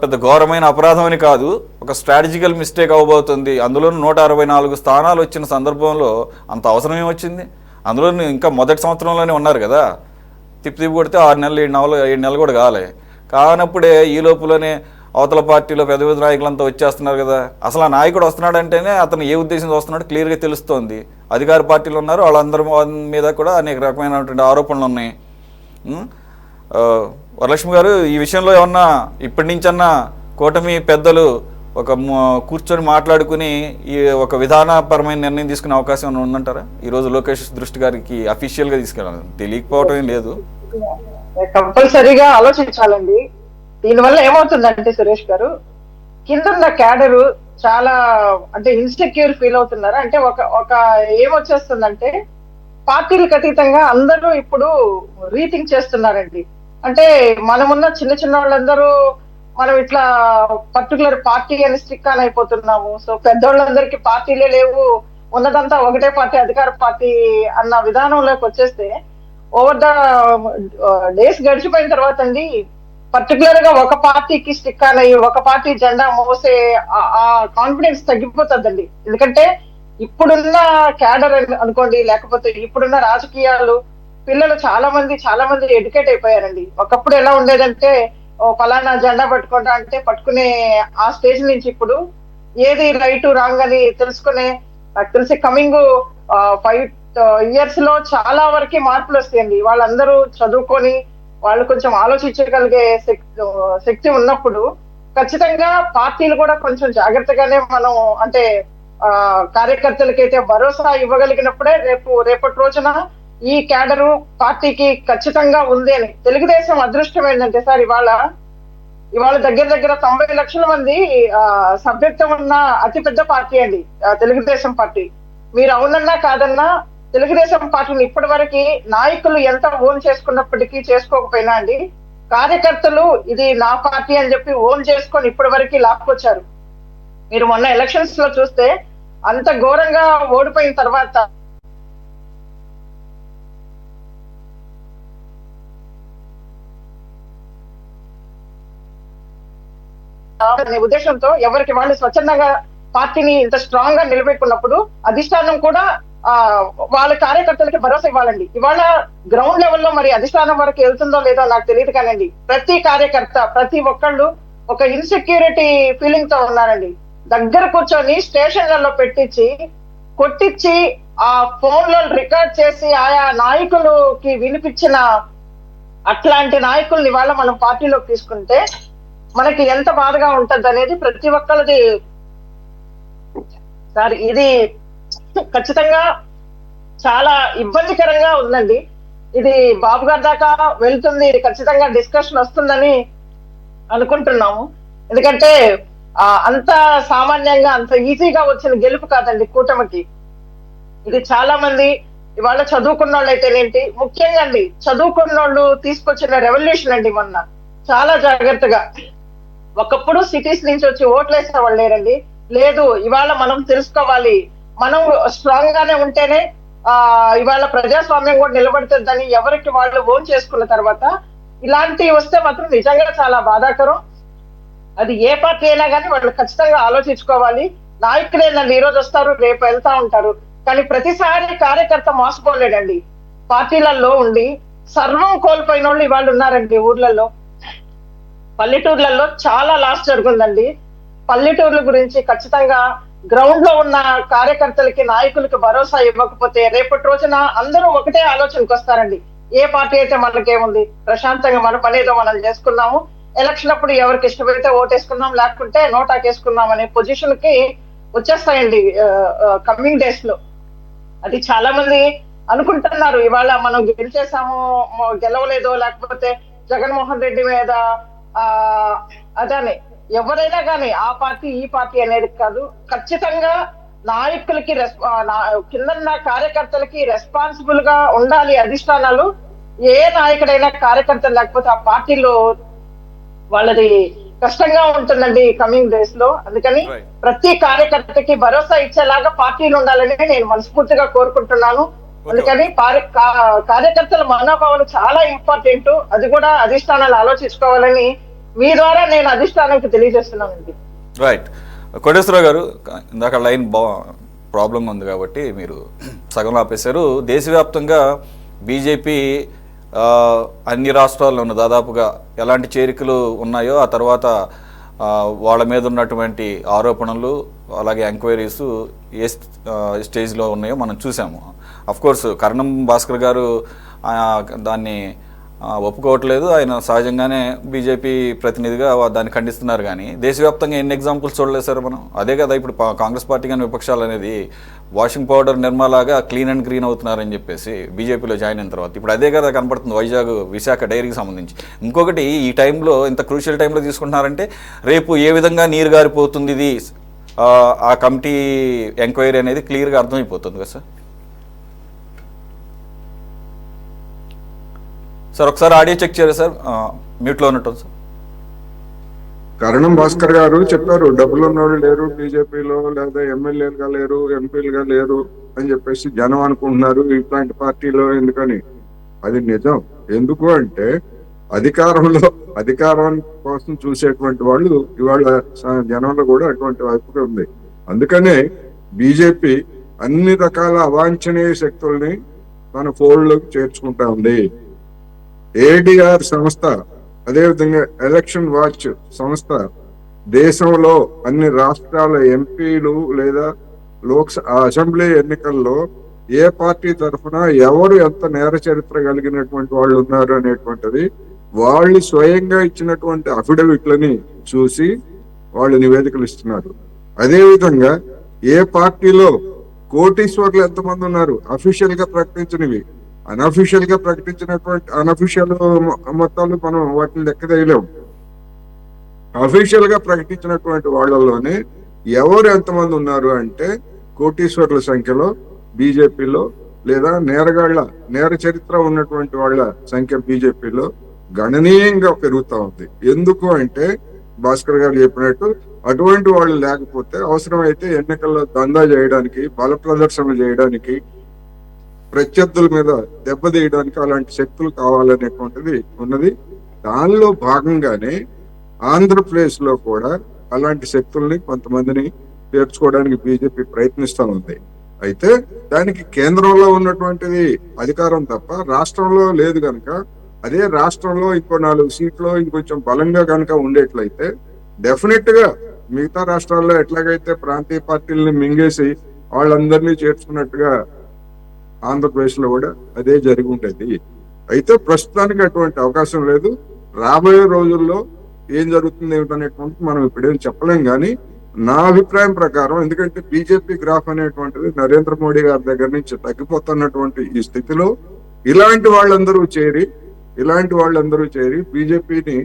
పెద్ద ఘోరమైన అపరాధం అని కాదు, ఒక స్ట్రాటజికల్ మిస్టేక్ అవ్వబోతుంది. అందులో 164 స్థానాలు వచ్చిన సందర్భంలో అంత అవసరం ఏమొచ్చింది? అందులో ఇంకా మొదటి సంవత్సరంలోనే ఉన్నారు కదా, తిప్పి కొడితే 6 నెలలు 7 నెలలు కూడా కానప్పుడే ఈ లోపులోనే అవతల పార్టీలో పెద్ద పెద్ద నాయకులంతా వచ్చేస్తున్నారు కదా. అసలు ఆ నాయకుడు వస్తున్నాడంటేనే అతను ఏ ఉద్దేశంతో వస్తున్నాడో క్లియర్గా తెలుస్తోంది. అధికార పార్టీలు ఉన్నారు, వాళ్ళందరి మీద కూడా అనేక రకమైనటువంటి ఆరోపణలు ఉన్నాయి. వరలక్ష్మి గారు, ఈ విషయంలో ఏమన్నా ఇప్పటి నుంచన్నా కూటమి పెద్దలు కూర్చొని మాట్లాడుకుని ఈ ఒక విధానపరమైన నిర్ణయం తీసుకునే అవకాశం ఏమైనా ఉందంటారా? ఈరోజు లోకేష్ దృష్టి గారికి అఫీషియల్గా తీసుకెళ్ళాలి, తెలియకపోవటం ఏం లేదు. కంపల్సరీగా ఆలోచించాలండి. దీనివల్ల ఏమవుతుందంటే సురేష్ గారు, కింద క్యాడరు చాలా అంటే ఇన్సెక్యూర్ ఫీల్ అవుతున్నారు. అంటే ఒక ఏమొచ్చేస్తుందంటే పార్టీలకు అతీతంగా అందరూ ఇప్పుడు రీథింక్ చేస్తున్నారండి. అంటే మనమున్న చిన్న చిన్న వాళ్ళందరూ మనం ఇట్లా పర్టికులర్ పార్టీ అని స్టిక్ ఆన్ అయిపోతున్నాము. సో పెద్దోళ్ళందరికీ పార్టీలే లేవు, ఉన్నదంతా ఒకటే పార్టీ, అధికార పార్టీ అన్న విధానంలోకి వచ్చేస్తే ఓవర్ ద డేస్ గడిచిపోయిన తర్వాత అండి, పర్టికులర్ గా ఒక పార్టీకి స్టిక్ ఆన్ అయ్యి ఒక పార్టీ జెండా మోసే ఆ కాన్ఫిడెన్స్ తగ్గిపోతుందండి. ఎందుకంటే ఇప్పుడున్న క్యాడర్ అనుకోండి, లేకపోతే ఇప్పుడున్న రాజకీయాలు పిల్లలు చాలా మంది ఎడ్యుకేట్ అయిపోయారండి. ఒకప్పుడు ఎలా ఉండేదంటే ఫలానా జెండా పట్టుకుంటా అంటే పట్టుకునే ఆ స్టేజ్ నుంచి ఇప్పుడు ఏది రైట్ రాంగ్ అని తెలుసుకునే, నాకు తెలిసి కమింగ్ 5 years లో చాలా వరకు మార్పులు వస్తాయండి. వాళ్ళందరూ చదువుకొని వాళ్ళు కొంచెం ఆలోచించగలిగే శక్తి ఉన్నప్పుడు ఖచ్చితంగా పార్టీలు కూడా కొంచెం జాగ్రత్తగానే మనం అంటే కార్యకర్తలకైతే భరోసా ఇవ్వగలిగినప్పుడే రేపటి రోజున ఈ క్యాడరు పార్టీకి ఖచ్చితంగా ఉంది అని. తెలుగుదేశం అదృష్టం ఏంటంటే సార్, ఇవాళ దగ్గర 90 లక్షల మంది సభ్యత్వం ఉన్న అతిపెద్ద పార్టీ అండి తెలుగుదేశం పార్టీ. మీరు అవునన్నా కాదన్నా తెలుగుదేశం పార్టీని ఇప్పటి వరకు నాయకులు ఎంత ఓన్ చేసుకున్నప్పటికీ చేసుకోకపోయినా అండి, కార్యకర్తలు ఇది నా పార్టీ అని చెప్పి ఓన్ చేసుకొని ఇప్పటి వరకు లాక్కొచ్చారు. మీరు మొన్న ఎలక్షన్స్ లో చూస్తే అంత ఘోరంగా ఓడిపోయిన తర్వాత ఉద్దేశంతో ఎవరికి వాళ్ళు స్వచ్ఛందంగా పార్టీని ఇంత స్ట్రాంగ్ గా నిలబెట్టుకున్నప్పుడు అధిష్టానం కూడా వాళ్ళ కార్యకర్తలకి భరోసా ఇవ్వాలండి. ఇవాళ గ్రౌండ్ లెవెల్లో మరి అధిష్టానం వరకు వెళ్తుందో లేదో నాకు తెలియదు కానండి, ప్రతి కార్యకర్త ప్రతి ఒక్కళ్ళు ఒక ఇన్సెక్యూరిటీ ఫీలింగ్ తో ఉన్నారండి. దగ్గర కూర్చొని స్టేషన్లలో కొట్టించి ఆ ఫోన్ లో రికార్డ్ చేసి ఆయా నాయకులకి వినిపించిన అట్లాంటి నాయకుల్ని ఇవాళ మనం పార్టీలోకి తీసుకుంటే మనకి ఎంత బాధగా ఉంటది అనేది ప్రతి ఒక్కరిది సార్. ఇది ఖచ్చితంగా చాలా ఇబ్బందికరంగా ఉందండి. ఇది బాబు గారి దాకా వెళ్తుంది, ఇది ఖచ్చితంగా డిస్కషన్ వస్తుందని అనుకుంటున్నాము. ఎందుకంటే అంత సామాన్యంగా అంత ఈజీగా వచ్చిన గెలుపు కాదండి కూటమికి. ఇది చాలా మంది ఇవాళ చదువుకున్న వాళ్ళు అయితేనేంటి, ముఖ్యంగా అండి చదువుకున్న వాళ్ళు తీసుకొచ్చిన రెవల్యూషన్ అండి. మొన్న చాలా జాగ్రత్తగా, ఒకప్పుడు సిటీస్ నుంచి వచ్చి ఓట్లేసే వాళ్ళు లేరండి. లేదు, ఇవాళ మనం తెలుసుకోవాలి, మనం స్ట్రాంగ్ గానే ఉంటేనే ఇవాళ ప్రజాస్వామ్యం కూడా నిలబడుతుందని ఎవరికి వాళ్ళు ఓన్ చేసుకున్న తర్వాత ఇలాంటివి వస్తే మాత్రం నిజంగా చాలా బాధాకరం. అది ఏ పార్టీ అయినా కానీ వాళ్ళు ఖచ్చితంగా ఆలోచించుకోవాలి. నాయకులేనండి ఈ రోజు వస్తారు రేపు వెళ్తా ఉంటారు, కానీ ప్రతిసారి కార్యకర్త మోసపోలేడండి. పార్టీలలో ఉండి సర్వం కోల్పోయిన వాళ్ళు ఇవాళ ఉన్నారండి ఊర్లలో. పల్లెటూర్లలో చాలా లాస్ జరుగుతుందండి. పల్లెటూర్ల గురించి ఖచ్చితంగా గ్రౌండ్ లో ఉన్న కార్యకర్తలకి నాయకులకి భరోసా ఇవ్వకపోతే రేపటి రోజున అందరూ ఒకటే ఆలోచనకు వస్తారండి. ఏ పార్టీ అయితే మనకేముంది, ప్రశాంతంగా మన పనేదో మనం చేసుకున్నాము, ఎలక్షన్ అప్పుడు ఎవరికి ఇష్టమైతే ఓటేసుకున్నాం, లేకుంటే నోటాకేసుకున్నాం అనే పొజిషన్ కి వచ్చేస్తాయండి కమింగ్ డేస్ లో. అది చాలా మంది అనుకుంటున్నారు ఇవాళ మనం గెలిచేసాము, గెలవలేదో, లేకపోతే జగన్మోహన్ రెడ్డి మీద అదని. ఎవరైనా కానీ ఆ పార్టీ ఈ పార్టీ అనేది కాదు, ఖచ్చితంగా నాయకులకి కింద కార్యకర్తలకి రెస్పాన్సిబుల్ గా ఉండాలి అధిష్టానాలు. ఏ నాయకుడైనా కార్యకర్తలు లేకపోతే ఆ పార్టీలో వాళ్ళది కష్టంగా ఉంటుందండి ఈ కమింగ్ డేస్ లో. అందుకని Right. ప్రతి కార్యకర్తకి భరోసా ఇచ్చేలాగా పార్టీలు ఉండాలని నేను మనస్ఫూర్తిగా కోరుకుంటున్నాను. అందుకని కార్యకర్తల మనోభావాలు చాలా ఇంపార్టెంట్. అది కూడా అధిష్టానాలు ఆలోచించుకోవాలని మీ ద్వారా నేను అధిష్టానానికి తెలియజేస్తున్నానండి. రైట్. కోటేశ్వరరావు గారు, ఇందాక లైన్ ప్రాబ్లం ఉంది కాబట్టి మీరు సగం ఆపేశారు. దేశవ్యాప్తంగా బీజేపీ అన్ని రాష్ట్రాల్లో ఉన్న దాదాపుగా ఎలాంటి చేరికలు ఉన్నాయో, ఆ తర్వాత వాళ్ళ మీద ఉన్నటువంటి ఆరోపణలు అలాగే ఎంక్వైరీస్ ఏ స్టేజ్లో ఉన్నాయో మనం చూసాము. అఫ్కోర్స్ కరణం భాస్కర్ గారు దాన్ని ఒప్పుకోవట్లేదు. ఆయన సహజంగానే బీజేపీ ప్రతినిధిగా దాన్ని ఖండిస్తున్నారు. కానీ దేశవ్యాప్తంగా ఎన్ని ఎగ్జాంపుల్స్ చూడలేదు సార్ మనం. అదే కదా ఇప్పుడు కాంగ్రెస్ పార్టీ కానీ విపక్షాలు అనేది వాషింగ్ పౌడర్ నిర్మాలాగా క్లీన్ అండ్ గ్రీన్ అవుతున్నారని చెప్పేసి బీజేపీలో జాయిన్ అయిన తర్వాత ఇప్పుడు అదే కదా కనపడుతుంది వైజాగ్ విశాఖ డైరీకి సంబంధించి. ఇంకొకటి, ఈ టైంలో ఇంత క్రూషియల్ టైంలో తీసుకుంటున్నారంటే రేపు ఏ విధంగా నీరు గారిపోతుంది ఇది ఆ కమిటీ ఎంక్వైరీ అనేది క్లియర్గా అర్థమైపోతుంది కదా సార్. సార్ ఒకసారి ఆడియో చెక్ చేయరు సార్, మ్యూట్లో ఉన్నట్టు సార్. కరణం భాస్కర్ గారు చెప్పారు, డబ్బులు ఉన్నవాళ్ళు లేరు బీజేపీలో, లేదా ఎమ్మెల్యేలుగా లేరు, ఎంపీలుగా లేరు అని చెప్పేసి జనం అనుకుంటున్నారు ఇట్లాంటి పార్టీలో. ఎందుకని? అది నిజం. ఎందుకు అంటే అధికారం కోసం చూసేటువంటి వాళ్ళు ఇవాళ జనంలో కూడా అటువంటి వైపుగా ఉంది. అందుకనే బీజేపీ అన్ని రకాల అవాంఛనీయ శక్తుల్ని తన ఫోల్డ్లోకి చేర్చుకుంటా ఉంది. ఏడిఆర్ సంస్థ, అదేవిధంగా ఎలక్షన్ వాచ్ సంస్థ దేశంలో అన్ని రాష్ట్రాల ఎంపీలు లేదా అసెంబ్లీ ఎన్నికల్లో ఏ పార్టీ తరఫున ఎవరు ఎంత నేర చరిత్ర కలిగినటువంటి వాళ్ళు ఉన్నారు అనేటువంటిది వాళ్ళు స్వయంగా ఇచ్చినటువంటి అఫిడవిట్లని చూసి వాళ్ళు నివేదికలు ఇస్తున్నారు. అదేవిధంగా ఏ పార్టీలో కోటీశ్వర్లు ఎంతమంది ఉన్నారు అఫీషియల్ గా ప్రకటించినవి, అనఫీషియల్ గా ప్రకటించినటువంటి అనఫీషియల్ మొత్తాలు మనం వాటిని లెక్క చేయలేము. అఫీషియల్ గా ప్రకటించినటువంటి వాళ్ళలోనే ఎవరు ఎంతమంది ఉన్నారు అంటే కోటీశ్వర్ల సంఖ్యలో బీజేపీలో లేదా నేర చరిత్ర ఉన్నటువంటి వాళ్ళ సంఖ్య బీజేపీలో గణనీయంగా పెరుగుతా ఉంది. ఎందుకు అంటే భాస్కర్ గారు చెప్పినట్టు అటువంటి వాళ్ళు లేకపోతే అవసరమైతే ఎన్నికల్లో దందా చేయడానికి, బల ప్రదర్శన చేయడానికి, ప్రత్యర్థుల మీద దెబ్బతీయడానికి అలాంటి శక్తులు కావాలనేటువంటిది ఉన్నది. దానిలో భాగంగానే ఆంధ్రప్రదేశ్ లో కూడా అలాంటి శక్తుల్ని కొంతమందిని చేర్చుకోవడానికి బీజేపీ ప్రయత్నిస్తూ ఉంది. అయితే దానికి కేంద్రంలో ఉన్నటువంటిది అధికారం తప్ప రాష్ట్రంలో లేదు కనుక, అదే రాష్ట్రంలో ఇంకో 4 సీట్లు ఇంకొంచెం బలంగా కనుక ఉండేట్లయితే డెఫినెట్ గా మిగతా రాష్ట్రాల్లో ఎట్లాగైతే ప్రాంతీయ పార్టీలని మింగేసి వాళ్ళందరినీ చేర్చుకున్నట్టుగా ఆంధ్రప్రదేశ్ లో కూడా అదే జరిగి ఉండేది. అయితే ప్రస్తుతానికి అటువంటి అవకాశం లేదు. రాబోయే రోజుల్లో ఏం జరుగుతుంది ఏమిటనేటువంటి మనం ఇప్పుడేం చెప్పలేం. కానీ నా అభిప్రాయం ప్రకారం, ఎందుకంటే బీజేపీ గ్రాఫ్ అనేటువంటిది నరేంద్ర మోడీ గారి దగ్గర నుంచి తగ్గిపోతున్నటువంటి ఈ స్థితిలో ఇలాంటి వాళ్ళందరూ చేరి బీజేపీని,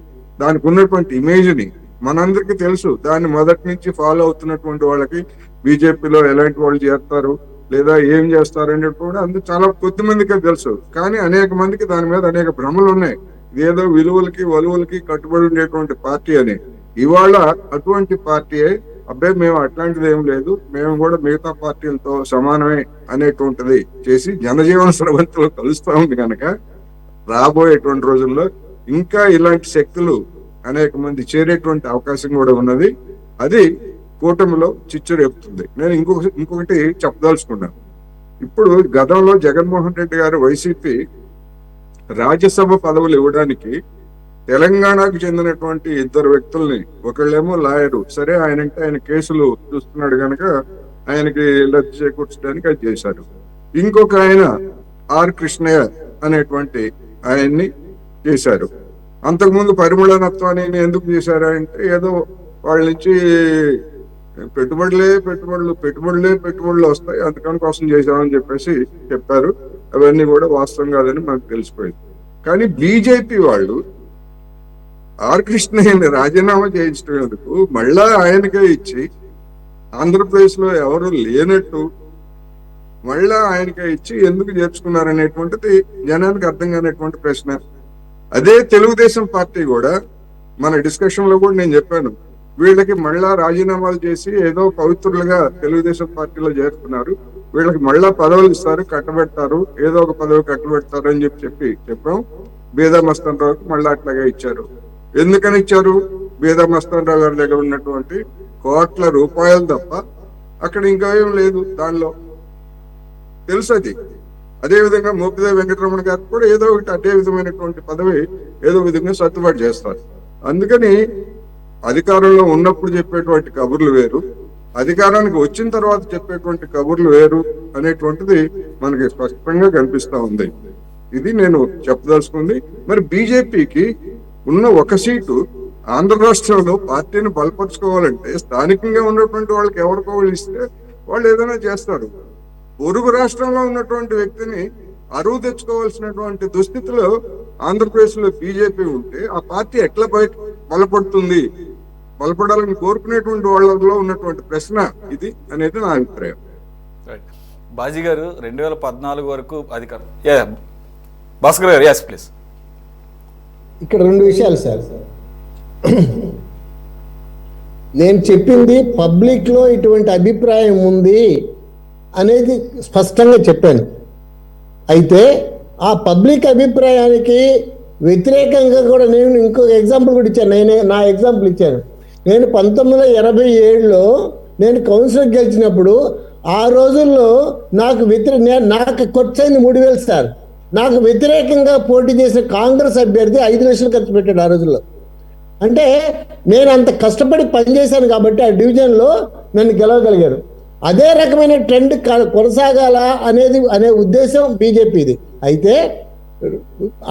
దానికి ఉన్నటువంటి ఇమేజ్ ని మనందరికీ తెలుసు. దాన్ని మొదటి నుంచి ఫాలో అవుతున్నటువంటి వాళ్ళకి బీజేపీలో ఎలాంటి వాళ్ళు చేస్తారు లేదా ఏం చేస్తారు అనేది కూడా అందుకు చాలా కొద్ది మందికే తెలుసు. కానీ అనేక మందికి దాని మీద అనేక భ్రమలు ఉన్నాయి. ఇదేదో విలువలకి వలువలకి కట్టుబడి ఉండేటువంటి పార్టీ అని. ఇవాళ అటువంటి పార్టీయే అబ్బాయి మేము అట్లాంటిది ఏం లేదు, మేము కూడా మిగతా పార్టీలతో సమానమే అనేటువంటిది చేసి జనజీవన స్రవంతిలో కలుస్తా ఉంది కనుక రాబోయేటువంటి రోజుల్లో ఇంకా ఇలాంటి శక్తులు అనేక మంది చేరేటువంటి అవకాశం కూడా ఉన్నది. అది కూటమిలో చిచ్చు రేపుతుంది. నేను ఇంకొకటి చెప్పదలుచుకున్నాను. ఇప్పుడు గతంలో జగన్మోహన్ రెడ్డి గారు వైసీపీ రాజ్యసభ పదవులు ఇవ్వడానికి తెలంగాణకు చెందినటువంటి 2 వ్యక్తుల్ని, ఒకళ్ళేమో లాయరు, సరే ఆయన కేసులు చూస్తున్నాడు కనుక ఆయనకి లబ్ధి చేకూర్చడానికి అది చేశారు. ఇంకొక ఆయన ఆర్ కృష్ణయ్య అనేటువంటి ఆయన్ని చేశారు. అంతకుముందు పరిమళనత్వాన్ని ఎందుకు చేశారు అంటే ఏదో వాళ్ళ నుంచి పెట్టుబడులు వస్తాయి అందుకని కోసం చేశామని చెప్పేసి చెప్పారు. అవన్నీ కూడా వాస్తవం కాదని మనకు తెలిసిపోయింది. కానీ బీజేపీ వాళ్ళు ఆర్ కృష్ణయ్యని రాజీనామా చేయించడం ఎందుకు, మళ్ళా ఆయనకే ఇచ్చి ఆంధ్రప్రదేశ్ లో ఎవరు లేనట్టు మళ్ళా ఆయనకే ఇచ్చి ఎందుకు చేర్చుకున్నారనేటువంటిది జనానికి అర్థం కానటువంటి ప్రశ్న. అదే తెలుగుదేశం పార్టీ కూడా మన డిస్కషన్ లో కూడా నేను చెప్పాను, వీళ్ళకి మళ్ళా రాజీనామాలు చేసి ఏదో పవిత్రులుగా తెలుగుదేశం పార్టీలో చేరుతున్నారు, వీళ్ళకి మళ్ళా పదవులు ఇస్తారు, కట్టబెడతారు, ఏదో ఒక పదవి కట్టబెడతారు అని చెప్పాం. బీదా మస్తాన్ రావుకి మళ్ళీ అట్లాగే ఇచ్చారు. ఎందుకని ఇచ్చారు? బీదా మస్తాన్ రావు గారి దగ్గర ఉన్నటువంటి కోట్ల రూపాయలు తప్ప అక్కడ ఇంకా ఏం లేదు దానిలో, తెలుసు అది. అదే విధంగా మోపిదేవి వెంకటరమణ గారికి కూడా ఏదో ఒకటి అదే విధమైనటువంటి పదవి ఏదో విధంగా సర్దుబాటు చేస్తారు. అందుకని అధికారంలో ఉన్నప్పుడు చెప్పేటువంటి కబుర్లు వేరు, అధికారానికి వచ్చిన తర్వాత చెప్పేటువంటి కబుర్లు వేరు అనేటువంటిది మనకి స్పష్టంగా కనిపిస్తా ఉంది. ఇది నేను చెప్పదలుచుకుంది. మరి బీజేపీకి ఉన్న ఒక సీటు ఆంధ్ర రాష్ట్రంలో పార్టీని బలపరుచుకోవాలంటే స్థానికంగా ఉన్నటువంటి వాళ్ళకి ఎవరికో వాళ్ళు ఇస్తే వాళ్ళు ఏదైనా చేస్తారు. పొరుగు రాష్ట్రంలో ఉన్నటువంటి వ్యక్తిని అరువు తెచ్చుకోవాల్సినటువంటి దుస్థితిలో ఆంధ్రప్రదేశ్ లో బీజేపీ ఉంటే ఆ పార్టీ ఎట్లా బలపడుతుంది? బలపడాలని కోరుకునేటువంటి వాళ్ళలో ఉన్నటువంటి ప్రశ్న ఇది అనేది నా అభిప్రాయం. బాజీ గారు 2014 వరకు అధికారం. భాస్కర్ గారు, ఎస్ ప్లీజ్. ఇక్కడ రెండు విషయాలు సార్. నేను చెప్పింది పబ్లిక్ లో ఇటువంటి అభిప్రాయం ఉంది అనేది స్పష్టంగా చెప్పాను. అయితే ఆ పబ్లిక్ అభిప్రాయానికి వ్యతిరేకంగా కూడా నేను ఇంకొక ఎగ్జాంపుల్ కూడా ఇచ్చాను. నా ఎగ్జాంపుల్ ఇచ్చాను. నేను 1987లో నేను కౌన్సిలర్ గెలిచినప్పుడు ఆ రోజుల్లో నాకు ఖర్చయింది 3,000 సార్. నాకు వ్యతిరేకంగా పోటీ చేసిన కాంగ్రెస్ అభ్యర్థి 5 లక్షలు ఖర్చు పెట్టాడు ఆ రోజుల్లో. అంటే నేను అంత కష్టపడి పనిచేశాను కాబట్టి ఆ డివిజన్లో నన్ను గెలవగలిగాను. అదే రకమైన ట్రెండ్ కొనసాగాల అనే ఉద్దేశం బీజేపీది. అయితే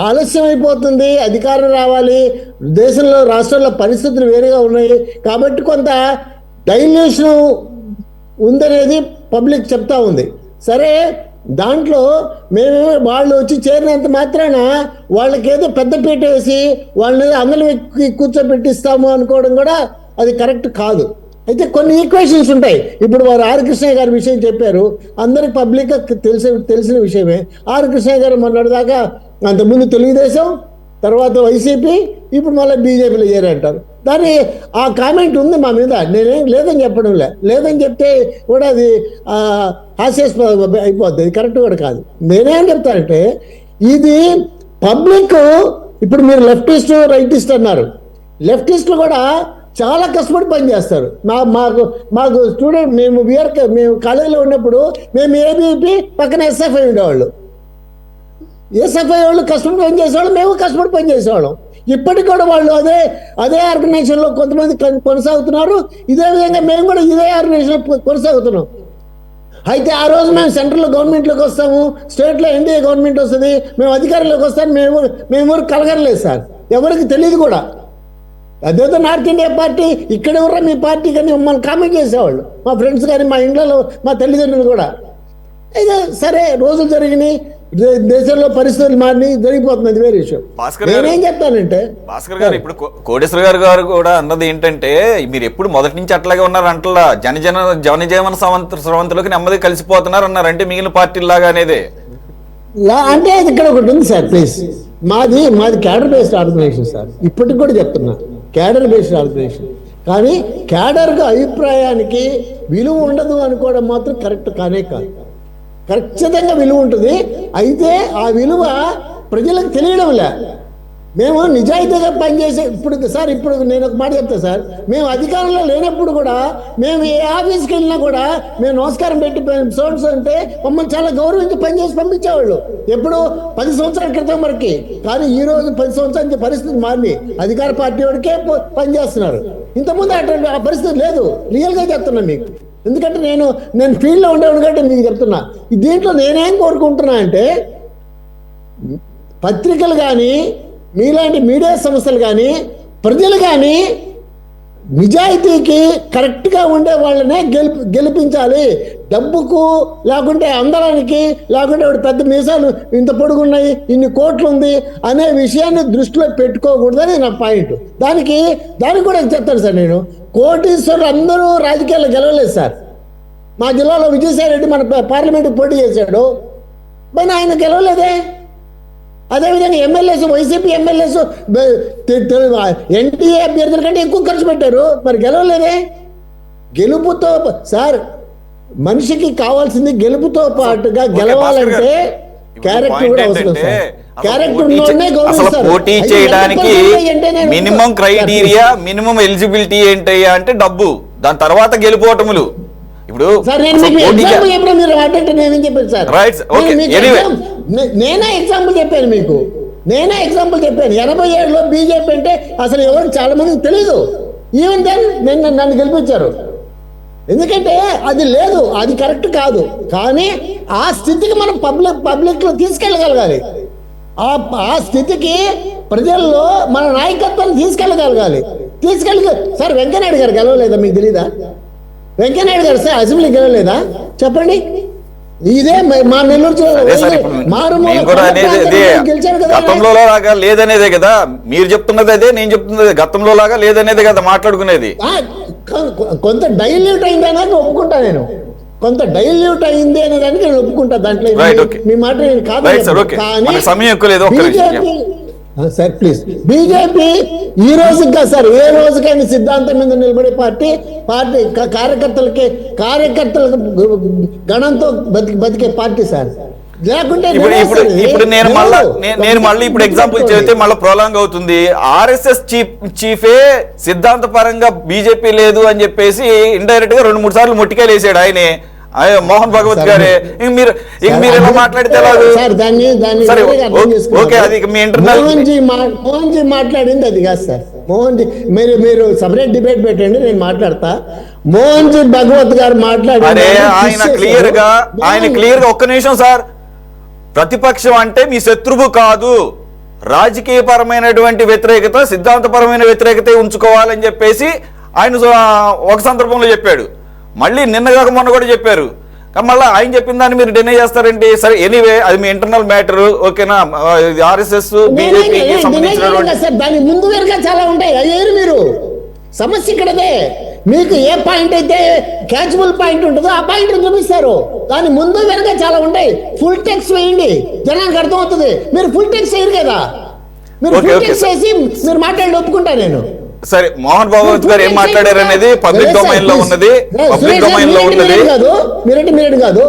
ఆలస్యం అయిపోతుంది, అధికారం రావాలి, దేశంలో రాష్ట్రాల్లో పరిస్థితులు వేరుగా ఉన్నాయి కాబట్టి కొంత డైల్యూషన్ ఉందనేది పబ్లిక్ చెప్తా ఉంది. సరే, దాంట్లో వాళ్ళు వచ్చి చేరినంత మాత్రాన వాళ్ళకేదో పెద్దపీట వేసి వాళ్ళని అందరిని కూర్చోబెట్టిస్తాము అనుకోవడం కూడా అది కరెక్ట్ కాదు. అయితే కొన్ని ఈక్వేషన్స్ ఉంటాయి. ఇప్పుడు వారు ఆర్ కృష్ణయ్య గారి విషయం చెప్పారు, అందరికి పబ్లిక్ తెలిసిన విషయమే. ఆర్ కృష్ణయ్య గారు మొన్నటిదాకా అంతకుముందు తెలుగుదేశం, తర్వాత వైసీపీ, ఇప్పుడు మళ్ళీ బీజేపీలో చేరంటారు. దాని ఆ కామెంట్ ఉంది మా మీద, నేనేం లేదని చెప్పడం లేదని చెప్తే కూడా అది హాస్యాస్పదం అయిపోద్ది, అది కరెక్ట్ కూడా కాదు. నేనేం చెప్తానంటే ఇది పబ్లిక్. ఇప్పుడు మీరు లెఫ్టిస్ట్ రైటిస్ట్ అన్నారు, లెఫ్టిస్టులు కూడా చాలా కష్టపడి పనిచేస్తారు. మాకు స్టూడెంట్ మేము కాలేజీలో ఉన్నప్పుడు మేము ఏబీపీ పక్కన ఎస్ఎఫ్ఐ ఉండేవాళ్ళు. ఎస్ఎఫ్ఐ వాళ్ళు కష్టపడి పనిచేసేవాళ్ళు, మేము కష్టపడి పనిచేసేవాళ్ళం. ఇప్పటికి కూడా వాళ్ళు అదే ఆర్గనైజేషన్లో కొంతమంది కొనసాగుతున్నారు. ఇదే విధంగా మేము కూడా ఇదే ఆర్గనైజేషన్లో కొనసాగుతున్నాం. అయితే ఆ రోజు మేము సెంట్రల్లో గవర్నమెంట్లోకి వస్తాము, స్టేట్లో ఎన్డీఏ గవర్నమెంట్ వస్తుంది, మేము అధికారంలోకి వస్తాము, మేము కలగలేదు సార్, ఎవరికి తెలియదు కూడా. అదేదో నార్త్ ఇండియా పార్టీ ఇక్కడ ఎవరా మీ పార్టీ కానీ మమ్మల్ని కామెంట్ చేసేవాళ్ళు, మా ఫ్రెండ్స్ కానీ, మా ఇంట్లో మా తల్లిదండ్రులు కూడా. అయితే సరే, రోజులు జరిగినాయి, దేశంలో పరిస్థితులు మారి జరిగిపోతున్నది, వేరే విషయం. నేనేం చెప్తానంటే భాస్కర్ గారు, ఇప్పుడు కోటేశ్వర గారు కూడా అన్నది ఏంటంటే మీరు ఎప్పుడు మొదటి నుంచి అట్లాగే ఉన్నారు అంటలా, జనజీవన స్రవంతిలోకి నెమ్మది కలిసిపోతున్నారు అన్నారు. అంటే మిగిలిన పార్టీలాగా అనేది అంటే ఇక్కడ ఒకటి ఉంది సార్, ప్లీజ్. మాది క్యాడర్ బేస్డ్ ఆర్గనైజేషన్ సార్, ఇప్పటికి కూడా చెప్తున్నా, క్యాడర్ బేస్డ్ ఆర్గనైజేషన్. కానీ క్యాడర్కు అభిప్రాయానికి విలువ ఉండదు అనుకోవడం మాత్రం కరెక్ట్ కానే కాదు. ఖచ్చితంగా విలువ ఉంటుంది. అయితే ఆ విలువ ప్రజలకు తెలియడం లే. మేము నిజాయితీగా పనిచేసే ఇప్పుడు నేను ఒక మాట చెప్తా సార్, మేము అధికారంలో లేనప్పుడు కూడా మేము ఏ ఆఫీస్కి వెళ్ళినా కూడా మేము నమస్కారం పెట్టి సోర్స్ అంటే మమ్మల్ని చాలా గౌరవించి పనిచేసి పంపించేవాళ్ళు. ఎప్పుడు 10 సంవత్సరాల క్రితం వరకు. కానీ ఈ రోజు 10 సంవత్సరాల నుంచి పరిస్థితి మారింది, అధికార పార్టీ వాడికే పనిచేస్తున్నారు. ఇంతకుముందు అటువంటి ఆ పరిస్థితి లేదు. రియల్గా చెప్తున్నా మీకు, ఎందుకంటే నేను ఫీల్డ్లో ఉండేవాడు కంటే మీకు చెప్తున్నా. దీంట్లో నేనేం కోరుకుంటున్నా అంటే పత్రికలు కానీ, మీలాంటి మీడియా సంస్థలు కానీ, ప్రజలు కానీ నిజాయితీకి కరెక్ట్గా ఉండే వాళ్ళనే గెలిపించాలి. డబ్బుకు లేకుంటే అందడానికి లేకుంటే పెద్ద మీసాలు ఇంత పొడుగున్నాయి, ఇన్ని కోట్లు ఉంది అనే విషయాన్ని దృష్టిలో పెట్టుకోకూడదని నా పాయింట్. దానికి కూడా చెప్తాను సార్. నేను కోటీశ్వరులు అందరూ రాజకీయాల్లో గెలవలేదు సార్. మా జిల్లాలో విజయసాయి రెడ్డి మన పార్లమెంట్కి పోటీ చేశాడు, మరి ఆయన గెలవలేదే. అదేవిధంగా ఎమ్మెల్యేస్, వైసీపీ ఎమ్మెల్యేస్ ఎన్డీఏ అభ్యర్థుల కంటే ఎక్కువ ఖర్చు పెట్టారు, మరి గెలవలేదే. గెలుపుతో సార్ మనిషికి కావాల్సింది గెలుపుతో పాటుగా గెలవాలంటే క్యారెక్టర్ కూడా అవసరం సార్. క్యారెక్టర్ అసలు పోటీ చేయడానికి మినిమం క్రైటీరియా, మినిమం ఎలిజిబిలిటీ ఏంటయ్యా అంటే డబ్బు, దాని తర్వాత గెలుపోవటములు. ఇప్పుడు సార్ నేను మీకు ఎగ్జాంపుల్ చెప్పిన మీరు అంటే నేనేం చెప్పాను సార్, నేనే ఎగ్జాంపుల్ చెప్పాను మీకు, నేనే ఎగ్జాంపుల్ చెప్పాను. 87లో బీజేపీ అంటే అసలు ఎవరు చాలా మందికి తెలీదు. ఈవెన్ దెన్ నన్ను గెలిపించారు. ఎందుకంటే అది లేదు, అది కరెక్ట్ కాదు. కానీ ఆ స్థితికి మనం పబ్లిక్ లో తీసుకెళ్ళగలగాలి. ఆ స్థితికి ప్రజల్లో మన నాయకత్వాన్ని తీసుకెళ్ళగలగాలి. సార్ వెంకయ్యనాయుడు గారు గెలవలేదా మీకు తెలీదా? వెంకయ్యనాయుడు గారు సార్ అసెంబ్లీ గెలవలేదా చెప్పండి? ఇదే మా నెల్లూరు గతంలో లాగా లేదనేదే కదా మీరు చెప్తున్నది, అదే నేను చెప్తున్నది. గతంలో లాగా లేదనేదే కదా మాట్లాడుకునేది. కొంత డైల్యూట్ అయింది అనేది ఒప్పుకుంటా నేను, కొంత డైల్యూట్ అయింది అనే దానికి నేను ఒప్పుకుంటా. దాంట్లో మీ మాట నేను కాదు. కానీ సార్ ప్లీజ్, బీజేపీ ఈ రోజు కాదు సార్, ఏ రోజుకైనా సిద్ధాంతం మీద నిలబడే పార్టీ కార్యకర్తలకు గణంతో బతికే పార్టీ సార్. లేకుంటే ఇప్పుడు నేను మళ్ళీ ఇప్పుడు ఎగ్జాంపుల్ చెబితే మళ్ళీ ప్రొలాంగ్ అవుతుంది. ఆర్ఎస్ఎస్ చీఫే సిద్ధాంత పరంగా బీజేపీ లేదు అని చెప్పేసి ఇండైరెక్ట్ గా 2-3 సార్లు మొట్టికాయలు వేసాడు ఆయనే, మోహన్ భగవత్ గారే. మీరు ఎలా మాట్లాడితే మోహన్ జీ మాట్లాడింది అది కాదు సార్. మోహన్ జీ మీరు సపరేట్ డిబేట్ పెట్టండి, నేను మాట్లాడతా. మోహన్ జీ భగవత్ గారు మాట్లాడారు, ఆయన క్లియర్ గా ఒక్క నిమిషం సార్, ప్రతిపక్షం అంటే మీ శత్రువు కాదు, రాజకీయపరమైనటువంటి వ్యతిరేకత, సిద్ధాంతపరమైన వ్యతిరేకత ఉంచుకోవాలని చెప్పేసి ఆయన ఒక సందర్భంలో చెప్పాడు. మళ్ళీ నిన్న కాక మొన్న కూడా చెప్పారు. మళ్ళీ ఆయన చెప్పిన దాన్ని మీరు డినై చేస్తారండి. సరే ఎనీవే అది మీ ఇంటర్నల్ మ్యాటర్, ఓకేనా? ఆర్ఎస్ఎస్ బీజేపీకి సంబంధించినటువంటి దాని ముందు వెనుక చాలా ఉంటాయి. అయ్యారు మీరు సమస్య ఇక్కడదే. మీకు ఏ పాయింట్ అయితే క్యాచబుల్ పాయింట్ ఉంటుందో ఆ పాయింట్ చూపిస్తారు. దాని ముందు వెనుక చాలా ఉంటాయి. ఫుల్ టెక్స్ట్ వేయండి, జనానికి అర్థమవుతుంది. మీరు ఫుల్ టెక్స్ట్ వేయరు కదా, మీరు ఫుల్ టెక్స్ట్ వేసి మీరు మాట్లాడి ఒప్పుకుంటా నేను. సరే, మోహన్ భగవత్ గారు ఏం మాట్లాడారు అనేది పబ్లిక్ డొమైన్ లో ఉన్నది, పబ్లిక్ డొమైన్ లో ఉన్నది. మీరేంటి కాదు,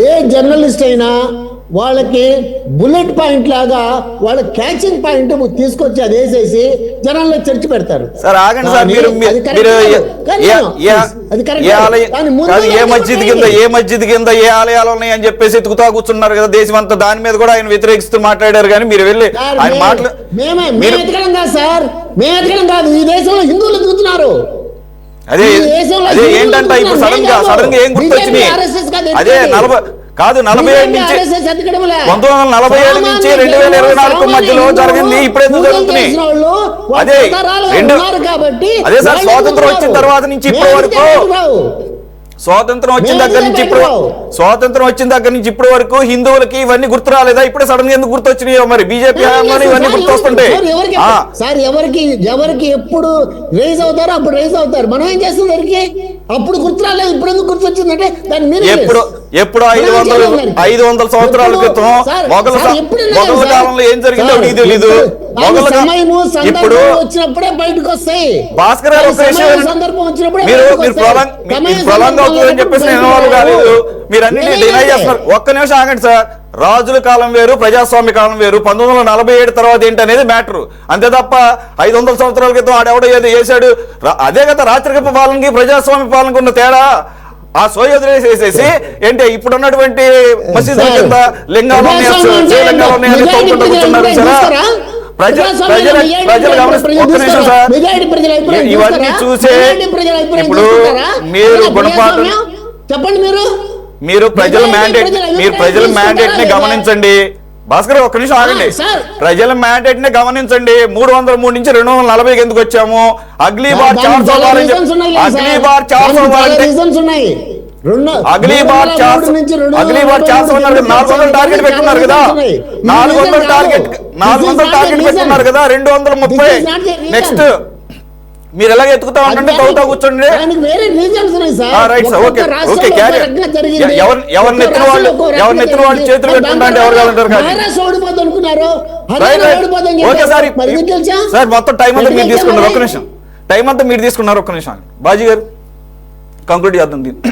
ఏ జర్నలిస్ట్ అయినా వాళ్ళకి బుల్లెట్ పాయింట్ లాగా వాళ్ళ క్యాచింగ్ పాయింట్ తీసుకొచ్చి అది వేసేసి జనాల్లో చర్చ పెడతారు. సార్ ఆగండి సార్, ఏ మస్జిద్ కింద ఏ ఆలయాలు ఉన్నాయి అని చెప్పేసి ఎత్తుకుతా కూర్చున్నారు కదా దేశం అంతా. దాని మీద కూడా ఆయన వ్యతిరేకిస్తూ మాట్లాడారు. కానీ మీరు వెళ్ళి ఆయన మాటలు మేము ఎతకడం కాదు సార్, మేము ఎతకడం కాదు. ఈ దేశంలో హిందువులు ఎదుగుతున్నారు. అదే ఏంటంటే ఇప్పుడు సడన్ గా ఏం గుర్తొచ్చినాయి? అదే 47 నుంచి 1947 నుంచి 2024 మధ్యలో జరిగింది. ఇప్పుడెందుకు జరుగుతున్నాయి? అదే సార్, స్వాతంత్రం వచ్చిన తర్వాత నుంచి ఇప్పటి వరకు, స్వాతంత్రం వచ్చిన దగ్గర నుంచి ఇప్పటి వరకు హిందువులకి ఇవన్నీ గుర్తు రాలేదా? ఇప్పుడే సడన్ గా ఎందుకు గుర్తొచ్చినాయో మరి బీజేపీ ఇవన్నీ గుర్తొస్తుంటాయి. సార్ ఎవరికి ఎప్పుడు రైజ్ అవుతారో అప్పుడు రైజ్ అవుతారు. మనం ఏం చేస్తాం దానికి? అప్పుడు గుర్తు రాలేదు, ఇప్పుడు ఎందుకు గుర్తొచ్చిందంటే దాని మీద ఎప్పుడు 500 సంవత్సరాల క్రితం మొఘల కాలంలో ఏం జరిగిందో నీకు తెలీదు. ఇప్పుడు వచ్చినప్పుడే బయటకు వస్తాయి. భాస్కర్ గారు సందర్భం వచ్చినప్పుడు ప్రొలాంగ్ అవుతుందని చెప్పేసి ఇన్వాల్వ్ కాలేదు. మీరు అన్నింటినీ డినై చేస్తున్నారు. ఒక్క నిమిషం ఆగండి సార్. రాజుల కాలం వేరు, ప్రజాస్వామ్య కాలం వేరు. 1947 తర్వాత ఏంటనేది మ్యాటర్, అంతే తప్ప 500 సంవత్సరాల క్రితం ఆడెవడో ఏదో చేశాడు అదే కదా రాచరికపు పాలనకి ప్రజాస్వామ్య పాలనకు ఉన్న తేడా. ఆ సోయదులు వేసేసి ఏంటి ఇప్పుడు ఉన్నటువంటి మసీదుల కింద లింగాలు ఇవన్నీ చూసే ఇప్పుడు మీరు గుణపాఠం చెప్పండి. మీరు ప్రజల మ్యాండేట్ ని గమనించండి. భాస్కర్ ఒక్క నిమిషం ఆగండి. ప్రజల మ్యాండేట్ ని గమనించండి. 303 నుంచి 240 ఎందుకు వచ్చాము? అగ్లీ బార్ 400 టార్గెట్ పెట్టుకున్నారు కదా, 400 టార్గెట్ పెట్టుకున్నారు కదా, 230. నెక్స్ట్ మీరు ఎలాగ ఎత్తుకుతా ఉంటే తవ్వుతా కూర్చోండి. దానికి వేరే రీజన్స్ ఉన్నాయి sir. Right sir, okay okay. ఎవరిని ఎత్తిన వాళ్ళు చేతులు పెట్టుకుంటా అంటే ఎవరు కాదంటారు కానీ ఓడిపోతుంది అనుకున్నారు. Okay sir. సార్ మొత్తం టైం అంతా మీరు తీసుకున్నారు, ఒక్క నిమిషం టైం అంతా మీరు తీసుకున్నారు, ఒక్క నిమిషం బాజీ గారు కంక్లూడ్ చేద్దాం దీన్ని.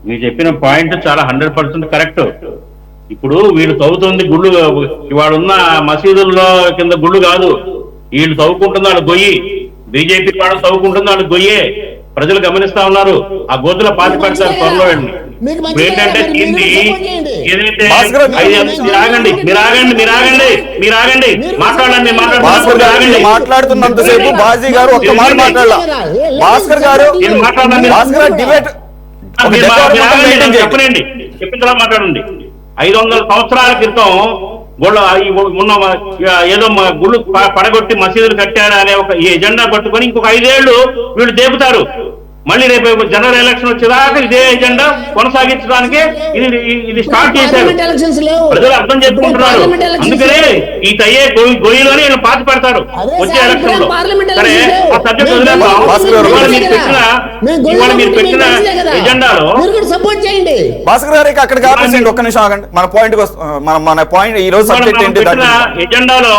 మీరు చెప్పిన పాయింట్ చాలా 100% కరెక్ట్. ఇప్పుడు వీళ్ళు తవ్వుతుంది గుళ్ళు, ఇవాడున్న మసీదుల్లో కింద గుళ్ళు కాదు, వీళ్ళు తవ్వుకుంటుంది వాళ్ళు గొయ్యి. బీజేపీ వాళ్ళు తవ్వుకుంటుంది వాళ్ళు గొయ్యే. ప్రజలు గమనిస్తా ఉన్నారు. ఆ గోతుల పాతి పెడతారు త్వరలో. ఏంటంటే ఏదైతే మీరు ఆగండి మాట్లాడండి. మాట్లాడుతున్నంతసేపు బాజీ గారు ఒక్క మాట మాట్లాడాల. భాస్కర్ గారు డిబేట్ చెప్పనండి, చెప్పిన తర్వాత మాట్లాడండి. 500 సంవత్సరాల క్రితం ఉన్న ఏదో గుళ్ళు పడగొట్టి మసీదులు కట్టారు అనే ఒక ఈ ఎజెండా పట్టుకొని ఇంకొక 5 ఏళ్ళు వీళ్ళు దేపుతారు. మళ్ళీ రేపు జనరల్ ఎలక్షన్ వచ్చేదాకా ఇదే ఎజెండా కొనసాగించడానికి ఇది స్టార్ట్ చేశారు. ప్రజలు అర్థం చేసుకుంటున్నారు. అందుకనే ఈ తయ్యే గొయ్యిలోనే వీళ్ళు పాతి పెడతారు వచ్చే ఎలక్షన్ లో. సరే, ఆ సబ్జెక్ట్ వదిలేద్దాం. ఇవాళ మీరు పెట్టిన ఎజెండాలో సపోర్ట్ చేయండి. భాస్కర్ గారికి అక్కడికి ఆపేసేయండి, ఒక్క నిమిషం ఆగండి. మన పాయింట్ ఈ రోజు సబ్జెక్ట్ ఏంటి? ఎజెండాలో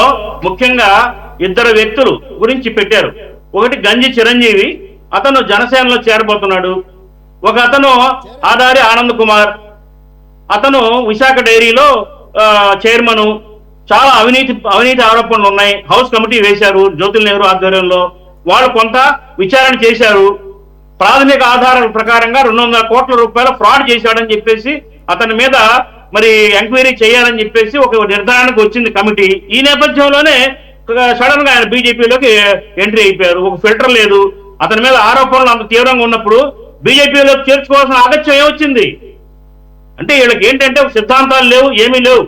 ముఖ్యంగా 2 వ్యక్తులు గురించి పెట్టారు. ఒకటి గంజి చిరంజీవి, అతను జనసేనలో చేరబోతున్నాడు. ఒక అతను ఆదారి ఆనంద్ కుమార్, అతను విశాఖ డైరీలో చైర్మన్. చాలా అవినీతి ఆరోపణలు ఉన్నాయి. హౌస్ కమిటీ వేశారు జ్యోతిల్ నెహ్రూ ఆధ్వర్యంలో. వాళ్ళు కొంత విచారణ చేశారు. ప్రాథమిక ఆధారాల ప్రకారంగా 200 కోట్ల రూపాయల ఫ్రాడ్ చేశాడని చెప్పేసి అతని మీద మరి ఎంక్వైరీ చేయాలని చెప్పేసి ఒక నిర్ధారణకు వచ్చింది కమిటీ. ఈ నేపథ్యంలోనే సడన్ గా ఆయన బీజేపీలోకి ఎంట్రీ అయిపోయారు. ఒక ఫిల్టర్ లేదు. అతని మీద ఆరోపణలు అంత తీవ్రంగా ఉన్నప్పుడు బీజేపీలో చేర్చుకోవాల్సిన ఆగత్యం ఏమొచ్చింది అంటే వీళ్ళకి ఏంటంటే సిద్ధాంతాలు లేవు, ఏమీ లేవు.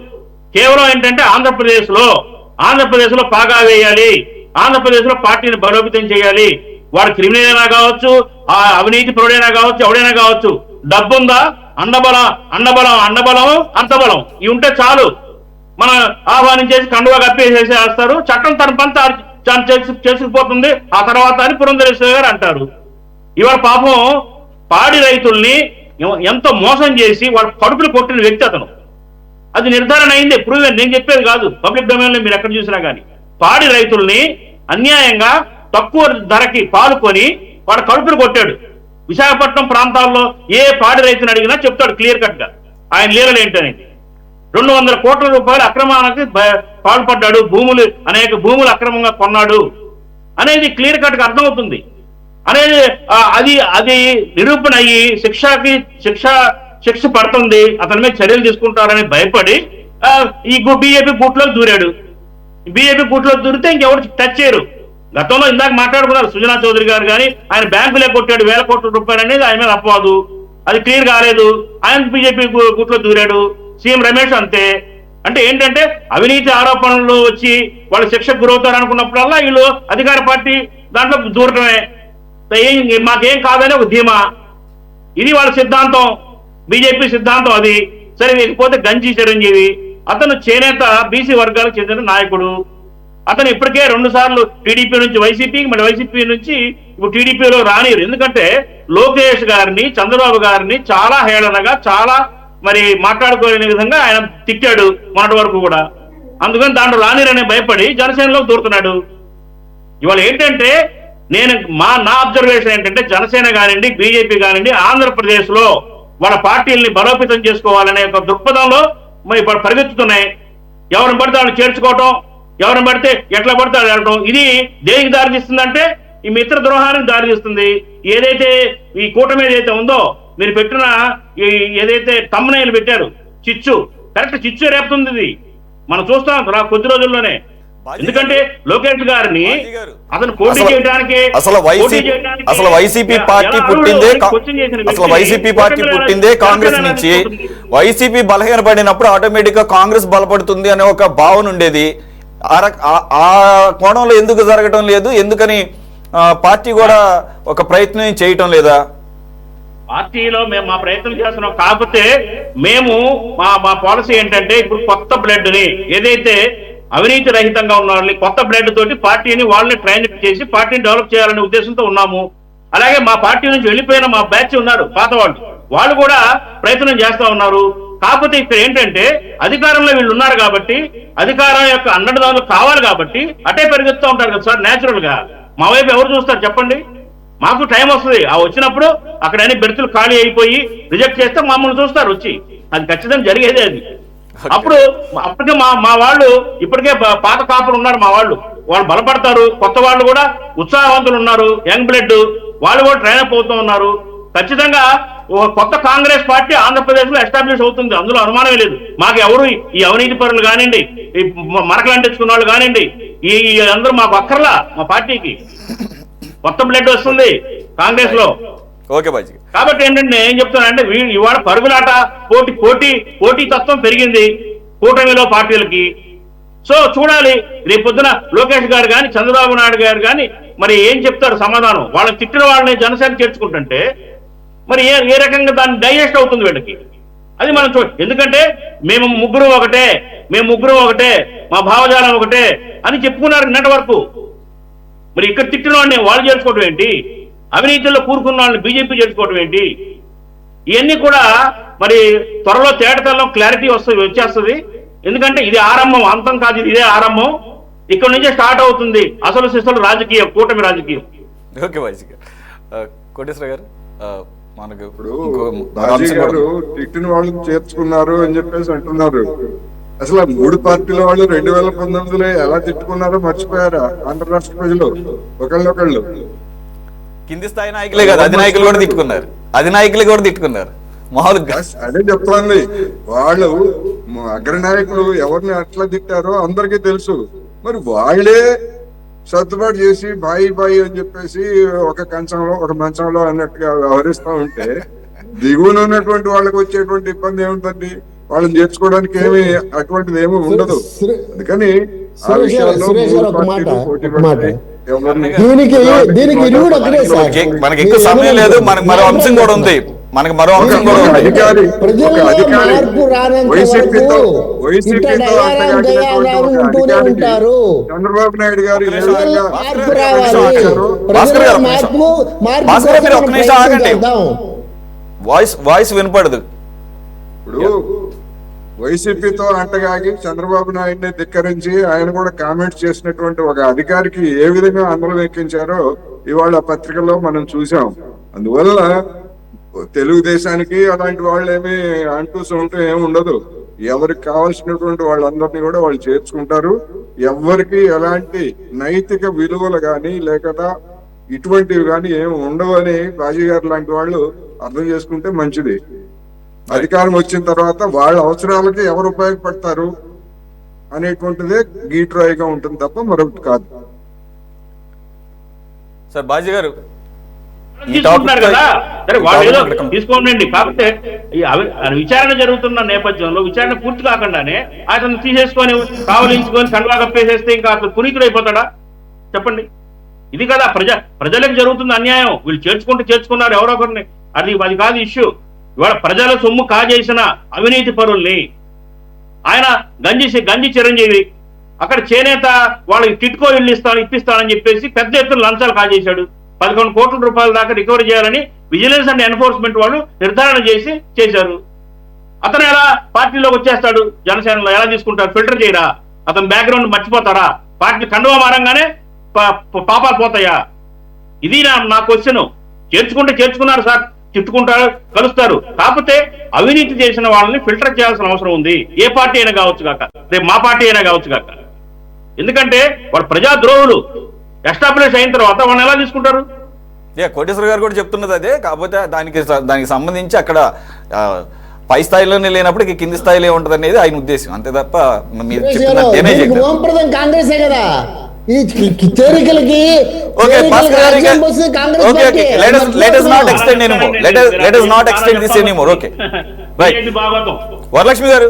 కేవలం ఏంటంటే ఆంధ్రప్రదేశ్ లో పాగా వేయాలి, ఆంధ్రప్రదేశ్ లో పార్టీని బలోపేతం చేయాలి. వాడు క్రిమినల్ అయినా కావచ్చు, ఆ అవినీతి పరుడైనా కావచ్చు, ఎవడైనా కావచ్చు. డబ్బుందా, అండబలం అంతబలం ఇవి ఉంటే చాలు, మనం ఆహ్వానించేసి కండువా కప్పేసేసేస్తారు. చట్టం తన పంత చేసుకుపోతుంది ఆ తర్వాత అని పురంధరేశ్వరి గారు అంటారు. ఇవాళ పాపం పాడి రైతుల్ని ఎంతో మోసం చేసి వాళ్ళ కడుపులు కొట్టిన వ్యక్తి అతను. అది నిర్ధారణ అయింది, ప్రూవెన్. నేను చెప్పేది కాదు, పబ్లిక్ డొమైన్ లో మీరు ఎక్కడ చూసినా కానీ. పాడి రైతుల్ని అన్యాయంగా తక్కువ ధరకి పాలుకొని వాడు కడుపులు కొట్టాడు. విశాఖపట్నం ప్రాంతాల్లో ఏ పాడి రైతుని అడిగినా చెప్తాడు క్లియర్ కట్ గా ఆయన లీలలు ఏంటనేది. 200 కోట్ల రూపాయలు అక్రమానికి పాల్పడ్డాడు, అనేక భూములు అక్రమంగా కొన్నాడు అనేది క్లియర్ కట్ గా అర్థమవుతుంది అనేది. అది నిరూపణ అయ్యి శిక్ష పడుతుంది, అతని మీద చర్యలు తీసుకుంటారని భయపడి ఈ బీజేపీ గూట్లోకి దూరాడు. బీజేపీ గూట్లోకి దూరితే ఇంకెవరు టచ్ చేయరు. గతంలో ఇందాక మాట్లాడుకున్నారు సుజనా చౌదరి గారు కానీ, ఆయన బ్యాంకులే కొట్టాడు 1000 కోట్ల రూపాయలు అనేది ఆయన మీద అపవాదు. అది క్లియర్ కాలేదు, ఆయన బీజేపీ గూట్లో దూరాడు. సీఎం రమేష్ అంతే. అంటే ఏంటంటే అవినీతి ఆరోపణలు వచ్చి వాళ్ళు శిక్షకు గురవుతారు అనుకున్నప్పుడల్లా వీళ్ళు అధికార పార్టీ దాంట్లో దూరటమే. మాకేం కాదని ఒక ధీమా. ఇది వాళ్ళ సిద్ధాంతం, బీజేపీ సిద్ధాంతం అది. సరే, లేకపోతే గంజి చిరంజీవి, అతను చేనేత బీసీ వర్గాలకు చెందిన నాయకుడు. అతను ఇప్పటికే 2 సార్లు టీడీపీ నుంచి వైసీపీకి, మళ్ళీ వైసీపీ నుంచి ఇప్పుడు టీడీపీలో రానిరు. ఎందుకంటే లోకేష్ గారిని, చంద్రబాబు గారిని చాలా హేళనగా, చాలా మరి మాట్లాడుకోలేని విధంగా ఆయన తిట్టాడు మొన్నటి వరకు కూడా. అందుకని దాంట్లో రానిరనే భయపడి జనసేనలో దూరుతున్నాడు. ఇవాళ ఏంటంటే నా అబ్జర్వేషన్ ఏంటంటే జనసేన కానివ్వండి, బీజేపీ కానివ్వండి, ఆంధ్రప్రదేశ్ లో వాళ్ళ పార్టీల్ని బలోపేతం చేసుకోవాలనే ఒక దృక్పథంలో మరి పరిగెత్తుతున్నాయి. ఎవరిని పడితే వాళ్ళు చేర్చుకోవటం, ఎవరిని పడితే ఎట్లా పడితే వాళ్ళు వెళ్ళటం. ఇది దేనికి దారితీస్తుందంటే ఈ మిత్ర ద్రోహానికి దారితీస్తుంది. ఏదైతే ఈ కూటమి ఏదైతే ఉందో, మీరు పెట్టిన ఏదైతే తమ్మునైలు పెట్టారు, చిచ్చు కరెక్ట్ చిచ్చు రేపుతుంది. ఇది మనం చూస్తాం కొద్ది రోజుల్లోనే. ఎందుకంటే లోకేష్ గారిని అతను పోటీ చేయడానికి అసలు వైసీపీ పార్టీ పుట్టిందే కాంగ్రెస్ నుంచి. వైసీపీ బలహీనపడినప్పుడు ఆటోమేటిక్ గా కాంగ్రెస్ బలపడుతుంది అనే ఒక భావన ఉండేది. ఆ కోణంలో ఎందుకు జరగటం లేదు? ఎందుకని పార్టీ కూడా ఒక ప్రయత్నం చేయటం లేదా? పార్టీలో మేము మా ప్రయత్నం చేస్తున్నాం. కాకపోతే మేము మా పాలసీ ఏంటంటే ఇప్పుడు కొత్త బ్లడ్ ని ఏదైతే అవినీతి రహితంగా ఉన్న వాళ్ళని కొత్త బ్లడ్ తోటి పార్టీని వాళ్ళని ట్రైన్ చేసి పార్టీని డెవలప్ చేయాలనే ఉద్దేశంతో ఉన్నాము. అలాగే మా పార్టీ నుంచి వెళ్ళిపోయిన మా బ్యాచ్ ఉన్నారు పాత వాళ్ళు కూడా ప్రయత్నం చేస్తా ఉన్నారు. కాకపోతే ఇక్కడ ఏంటంటే అధికారంలో వీళ్ళు ఉన్నారు కాబట్టి అధికారం యొక్క అండదారులు కావాలి కాబట్టి అటే పెరుగుతూ ఉంటారు కదా సార్. న్యాచురల్ గా మా వైపు ఎవరు చూస్తారు చెప్పండి? మాకు టైం వస్తుంది, ఆ వచ్చినప్పుడు అక్కడ అన్ని బెర్తులు ఖాళీ అయిపోయి రిజెక్ట్ చేస్తే మమ్మల్ని చూస్తారు వచ్చి. అది ఖచ్చితంగా జరిగేదే అది. అప్పుడు అప్పటికే మా వాళ్ళు ఇప్పటికే పాత కాపులు ఉన్నారు, మా వాళ్ళు బలపడతారు. కొత్త వాళ్ళు కూడా ఉత్సాహవంతులు ఉన్నారు, యంగ్ బ్లడ్ వాళ్ళు కూడా ట్రైన్ అప్ అవుతూ ఉన్నారు. ఖచ్చితంగా కొత్త కాంగ్రెస్ పార్టీ ఆంధ్రప్రదేశ్ లో ఎస్టాబ్లిష్ అవుతుంది, అందులో అనుమానమే లేదు. మాకు ఎవరు ఈ అవినీతి పరులు కానివ్వండి, ఈ మరకలు అంటించుకున్న వాళ్ళు కానివ్వండి, ఈ అందరూ మాకు అక్కర్లా. మా పార్టీకి కొత్త బ్లడ్ వస్తుంది కాంగ్రెస్ లో. కాబట్టి ఏంటంటే ఏం చెప్తానంటే ఇవాళ పరుగులాట పోటీ తత్వం పెరిగింది కూటమిలో పార్టీలకి. సో చూడాలి రేపు పొద్దున లోకేష్ గారు కానీ చంద్రబాబు నాయుడు గారు కానీ మరి ఏం చెప్తారు సమాధానం. వాళ్ళని తిట్టిన వాళ్ళని జనసేన చేర్చుకుంటుంటే మరి ఏ రకంగా దాన్ని డైజెస్ట్ అవుతుంది వీళ్ళకి, అది మనం ఎందుకంటే మేము ముగ్గురు ఒకటే, మా భావజాలం ఒకటే అని చెప్పుకున్నారు నిన్నటి వరకు. మరి ఇక్కడ తిట్టిన వాడిని వాళ్ళు చేర్చుకోవడం ఏంటి? అవినీతిలో కూరుకున్న వాళ్ళని బీజేపీ చేర్చుకోవడం ఏంటి? ఇవన్నీ కూడా మరి త్వరలో తేటతల్లో క్లారిటీ వచ్చేస్తుంది. ఎందుకంటే ఇది ఆరంభం, అంతం కాదు, ఇదే ఆరంభం. ఇక్కడ నుంచే స్టార్ట్ అవుతుంది అసలు సిసలు రాజకీయం, కూటమి రాజకీయం. ఓకే కోటేశ్వర గారు, మనకు ఇప్పుడు రాజీ గారు తిట్టిన వాళ్ళు చేర్చుకున్నారు అని చెప్పేసి అంటున్నారు. అసలు 3 పార్టీల వాళ్ళు 2019లో ఎలా తిట్టుకున్నారో మర్చిపోయారా ఆంధ్ర రాష్ట్ర ప్రజలు? ఒకళ్ళు కింది స్థాయి నాయకులే కాదు, అధినాయకులు కూడా తిట్టుకున్నారు మామూలుగా. అదే చెప్తాంది, వాళ్ళు అగ్రనాయకులు ఎవరిని అట్లా తిట్టారో అందరికీ తెలుసు. మరి వాళ్ళే సర్దుబాటు చేసి బాయి అని చెప్పేసి ఒక కంచంలో ఒక మంచంలో అన్నట్టుగా వ్యవహరిస్తా ఉంటే దిగువన ఉన్నటువంటి వాళ్ళకి వచ్చేటువంటి ఇబ్బంది ఏముందండి? వాళ్ళని చేర్చుకోవడానికి ఏమి అటువంటిది ఏమి ఉండదు. అందుకని ఆ విషయాల్లో మనకి ఎక్కువ సమయం లేదు, మనకి మరో అంశం కూడా ఉంది. అధికారి చంద్రబాబు నాయుడు గారు వాయిస్ వినపడదు. ఇప్పుడు వైసీపీతో అంటగాగి చంద్రబాబు నాయుడిని ధిక్కరించి ఆయన కూడా కామెంట్స్ చేసినటువంటి ఒక అధికారికి ఏ విధంగా అందరం ఎక్కించారో ఇవాళ పత్రికల్లో మనం చూసాం. అందువల్ల తెలుగుదేశానికి అలాంటి వాళ్ళు ఏమి అంటూ ఉంటూ ఏమి ఉండదు. ఎవరికి కావాల్సినటువంటి వాళ్ళందరినీ కూడా వాళ్ళు చేర్చుకుంటారు. ఎవరికి ఎలాంటి నైతిక విలువలు కానీ లేకపోతే ఇటువంటివి కానీ ఏమి ఉండవు అని రాజీ గారు లాంటి వాళ్ళు అర్థం చేసుకుంటే మంచిది. అధికారం వచ్చిన తర్వాత వాళ్ళ అవసరాలకి ఎవరు ఉపయోగపడతారు అనేటువంటిదే గీట్రాయిగా ఉంటుంది తప్ప మరొకటి కాదు. సార్ బాజీ గారు తీసుకుంటున్నారు కదా, సరే వాళ్ళు ఏదో తీసుకోండి. కాకపోతే విచారణ జరుగుతున్న నేపథ్యంలో విచారణ పూర్తి కాకుండానే అతను తీసేసుకొని కావలించుకొని కండువా కప్పేసేస్తే ఇంకా అతను పునీతుడు అయిపోతాడా చెప్పండి? ఇది కదా ప్రజలకు జరుగుతున్న అన్యాయం. వీళ్ళు చేర్చుకున్నారు ఎవరో ఒకరిని, అది కాదు ఇష్యూ. ఇవాళ ప్రజల సొమ్ము కాజేసిన అవినీతి పరుల్ని ఆయన గంజి చిరంజీవి అక్కడ చేనేత వాళ్ళకి టిట్కో ఇల్లు ఇప్పిస్తానని చెప్పేసి పెద్ద ఎత్తున లంచాలు కాజేశాడు. 11 కోట్ల రూపాయల దాకా రికవరీ చేయాలని విజిలెన్స్ అండ్ ఎన్ఫోర్స్మెంట్ వాళ్ళు నిర్ధారణ చేశారు. అతను ఎలా పార్టీలోకి వచ్చేస్తాడు? జనసేనలో ఎలా తీసుకుంటారు? ఫిల్టర్ చేయరా? అతని బ్యాక్గ్రౌండ్ మర్చిపోతారా? పార్టీ కండువా మారంగానే పాపాలు పోతాయా? ఇది నా క్వశ్చన్. చేర్చుకున్నారు సార్, తిట్టుకుంటారు, కలుస్తారు. కాకపోతే అవినీతి చేసిన వాళ్ళని ఫిల్టర్ చేయాల్సిన అవసరం ఉంది. ఏ పార్టీ అయినా కావచ్చు కాక, రేపు మా పార్టీ అయినా కావచ్చు కాక. ఎందుకంటే వాళ్ళు ప్రజాద్రోహులు. ఎస్టాబ్లిష్ అయిన తర్వాత వాళ్ళని ఎలా తీసుకుంటారు? కోటేశ్వర గారు కూడా చెప్తున్నది అదే. కాకపోతే దానికి సంబంధించి అక్కడ పై స్థాయిలోనే లేనప్పుడు కింది స్థాయిలో ఉంటది అనేది ఆయన ఉద్దేశం, అంతే తప్ప మీరు కాంగ్రెసే కదా ఈ చేరికలకి. వరలక్ష్మి గారు